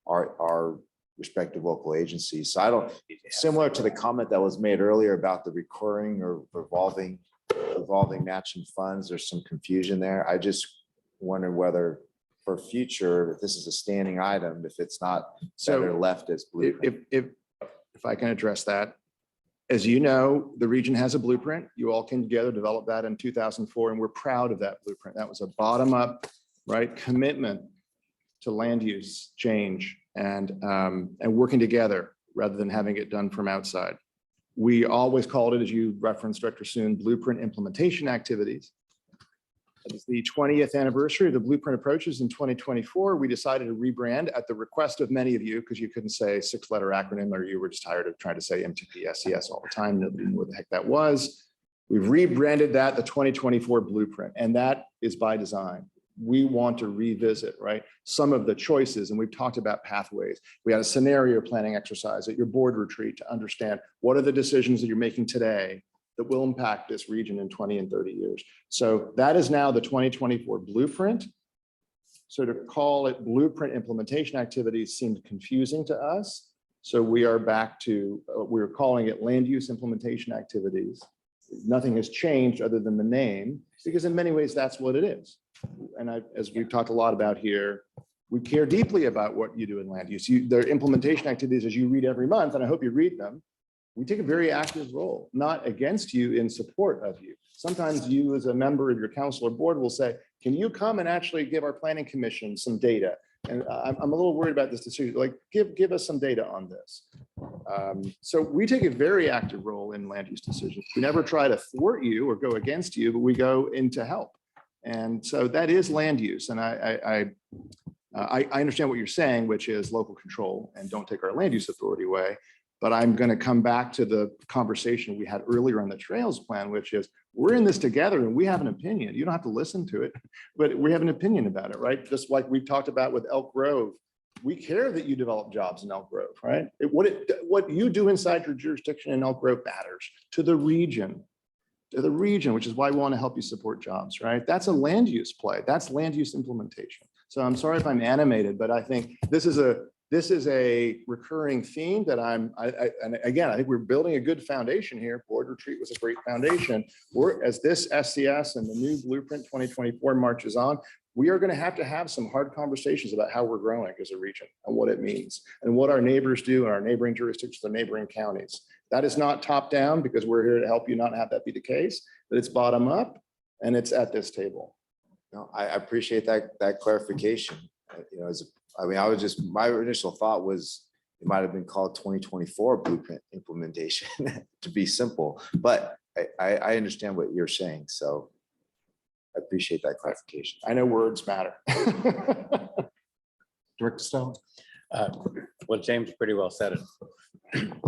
our respective local agencies. So similar to the comment that was made earlier about the recurring or revolving matching funds, there's some confusion there. I just wonder whether for future, if this is a standing item, if it's not better left as blueprint. If I can address that. As you know, the region has a blueprint. You all came together, developed that in 2004, and we're proud of that blueprint. That was a bottom-up, commitment to land use change and working together rather than having it done from outside. We always called it, as you referenced, Director Soon, blueprint implementation activities. It's the 20th anniversary of the Blueprint approaches in 2024. We decided to rebrand at the request of many of you because you couldn't say 6-letter acronym or you were just tired of trying to say MTP-SES all the time. Nobody knew what the heck that was. We've rebranded that the 2024 Blueprint, and that is by design. We want to revisit, right, some of the choices, and we've talked about pathways. We had a scenario planning exercise at your board retreat to understand what are the decisions that you're making today that will impact this region in 20 and 30 years. So that is now the 2024 Blueprint. So to call it Blueprint implementation activities seemed confusing to us. So we are back to, we're calling it land use implementation activities. Nothing has changed other than the name, because in many ways that's what it is. And as we've talked a lot about here, we care deeply about what you do in land use. Their implementation activities, as you read every month, and I hope you read them, we take a very active role, not against you, in support of you. Sometimes you as a member of your council or board will say, can you come and actually give our planning commission some data? And I'm a little worried about this decision, like give us some data on this. So we take a very active role in land use decisions. We never try to thwart you or go against you, but we go in to help. And so that is land use. And I understand what you're saying, which is local control and don't take our land use authority away. But I'm going to come back to the conversation we had earlier on the trails plan, which is we're in this together and we have an opinion. You don't have to listen to it, but we have an opinion about it, right? Just like we've talked about with Elk Grove. We care that you develop jobs in Elk Grove, right? What you do inside your jurisdiction in Elk Grove matters to the region, which is why we want to help you support jobs, right? That's a land use play. That's land use implementation. So I'm sorry if I'm animated, but I think this is a recurring theme that and again, I think we're building a good foundation here. Board retreat was a great foundation. As this SCS and the new Blueprint 2024 marches on, we are going to have some hard conversations about how we're growing as a region and what it means and what our neighbors do in our neighboring jurisdictions, the neighboring counties. That is not top down because we're here to help you not have that be the case, but it's bottom up and it's at this table. No, I appreciate that clarification. My initial thought was it might have been called 2024 Blueprint implementation to be simple, but I understand what you're saying. So I appreciate that clarification. I know words matter. Director Stone. Well, James pretty well said it,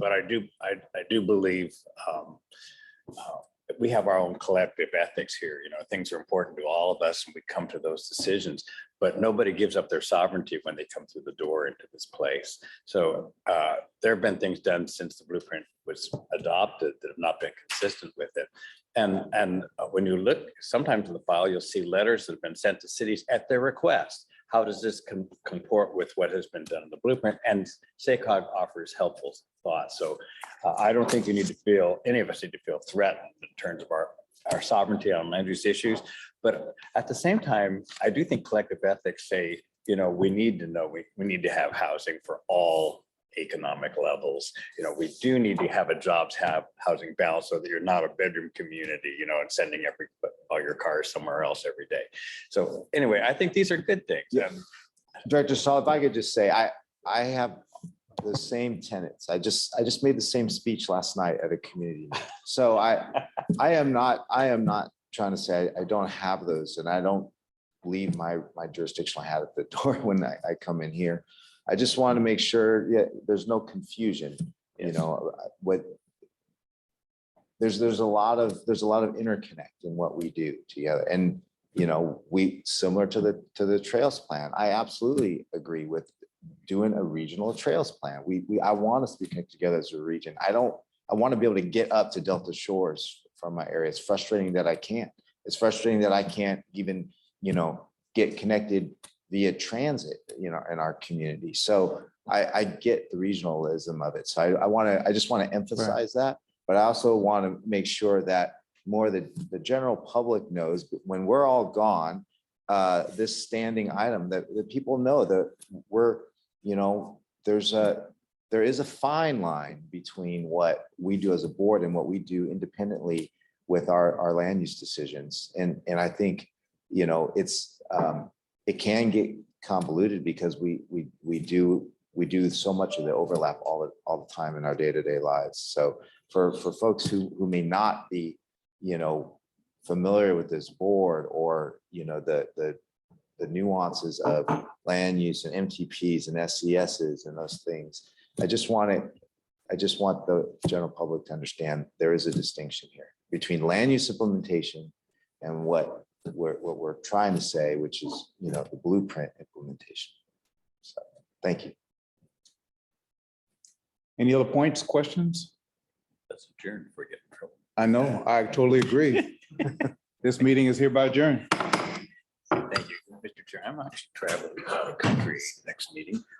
but I do believe we have our own collective ethics here. You know, things are important to all of us and we come to those decisions, but nobody gives up their sovereignty when they come through the door into this place. So there have been things done since the Blueprint was adopted that have not been consistent with it. And when you look sometimes in the file, you'll see letters that have been sent to cities at their request. How does this comport with what has been done in the Blueprint? And SACOG offers helpful thoughts. So I don't think any of us need to feel threatened in terms of our sovereignty on land use issues. But at the same time, I do think collective ethics say, you know, we need to have housing for all economic levels. You know, we do need to have housing balance so that you're not a bedroom community, you know, and sending all your cars somewhere else every day. So anyway, I think these are good things. Yeah. Director Saul, if I could just say, I have the same tenets. I just made the same speech last night at a community meeting. So I am not trying to say I don't have those, and I don't leave my jurisdictional hat at the door when I come in here. I just want to make sure, there's no confusion. You know, there's a lot of interconnect in what we do together, and you know, similar to the trails plan. I absolutely agree with doing a regional trails plan. I want us to be connected together as a region. I want to be able to get up to Delta Shores from my area. It's frustrating that I can't. It's frustrating that I can't even, you know, get connected via transit, you know, in our community. So I get the regionalism of it. So I just want to emphasize that, but I also want to make sure that more the general public knows when we're all gone, this standing item that people know that we're, you know, there is a fine line between what we do as a board and what we do independently with our land use decisions. And I think, you know, it can get convoluted because we do so much of the overlap all the time in our day-to-day lives. So for folks who may not be, you know, familiar with this board or, you know, the nuances of land use and MTPs and SCSs and those things. I just want the general public to understand there is a distinction here between land use implementation and what we're trying to say, which is, you know, the blueprint implementation. So, thank you. Any other points, questions? That's adjourned before we get in trouble. I know, I totally agree. This meeting is hereby adjourned. Thank you, Mr. Chair. I'm actually traveling around the country next meeting.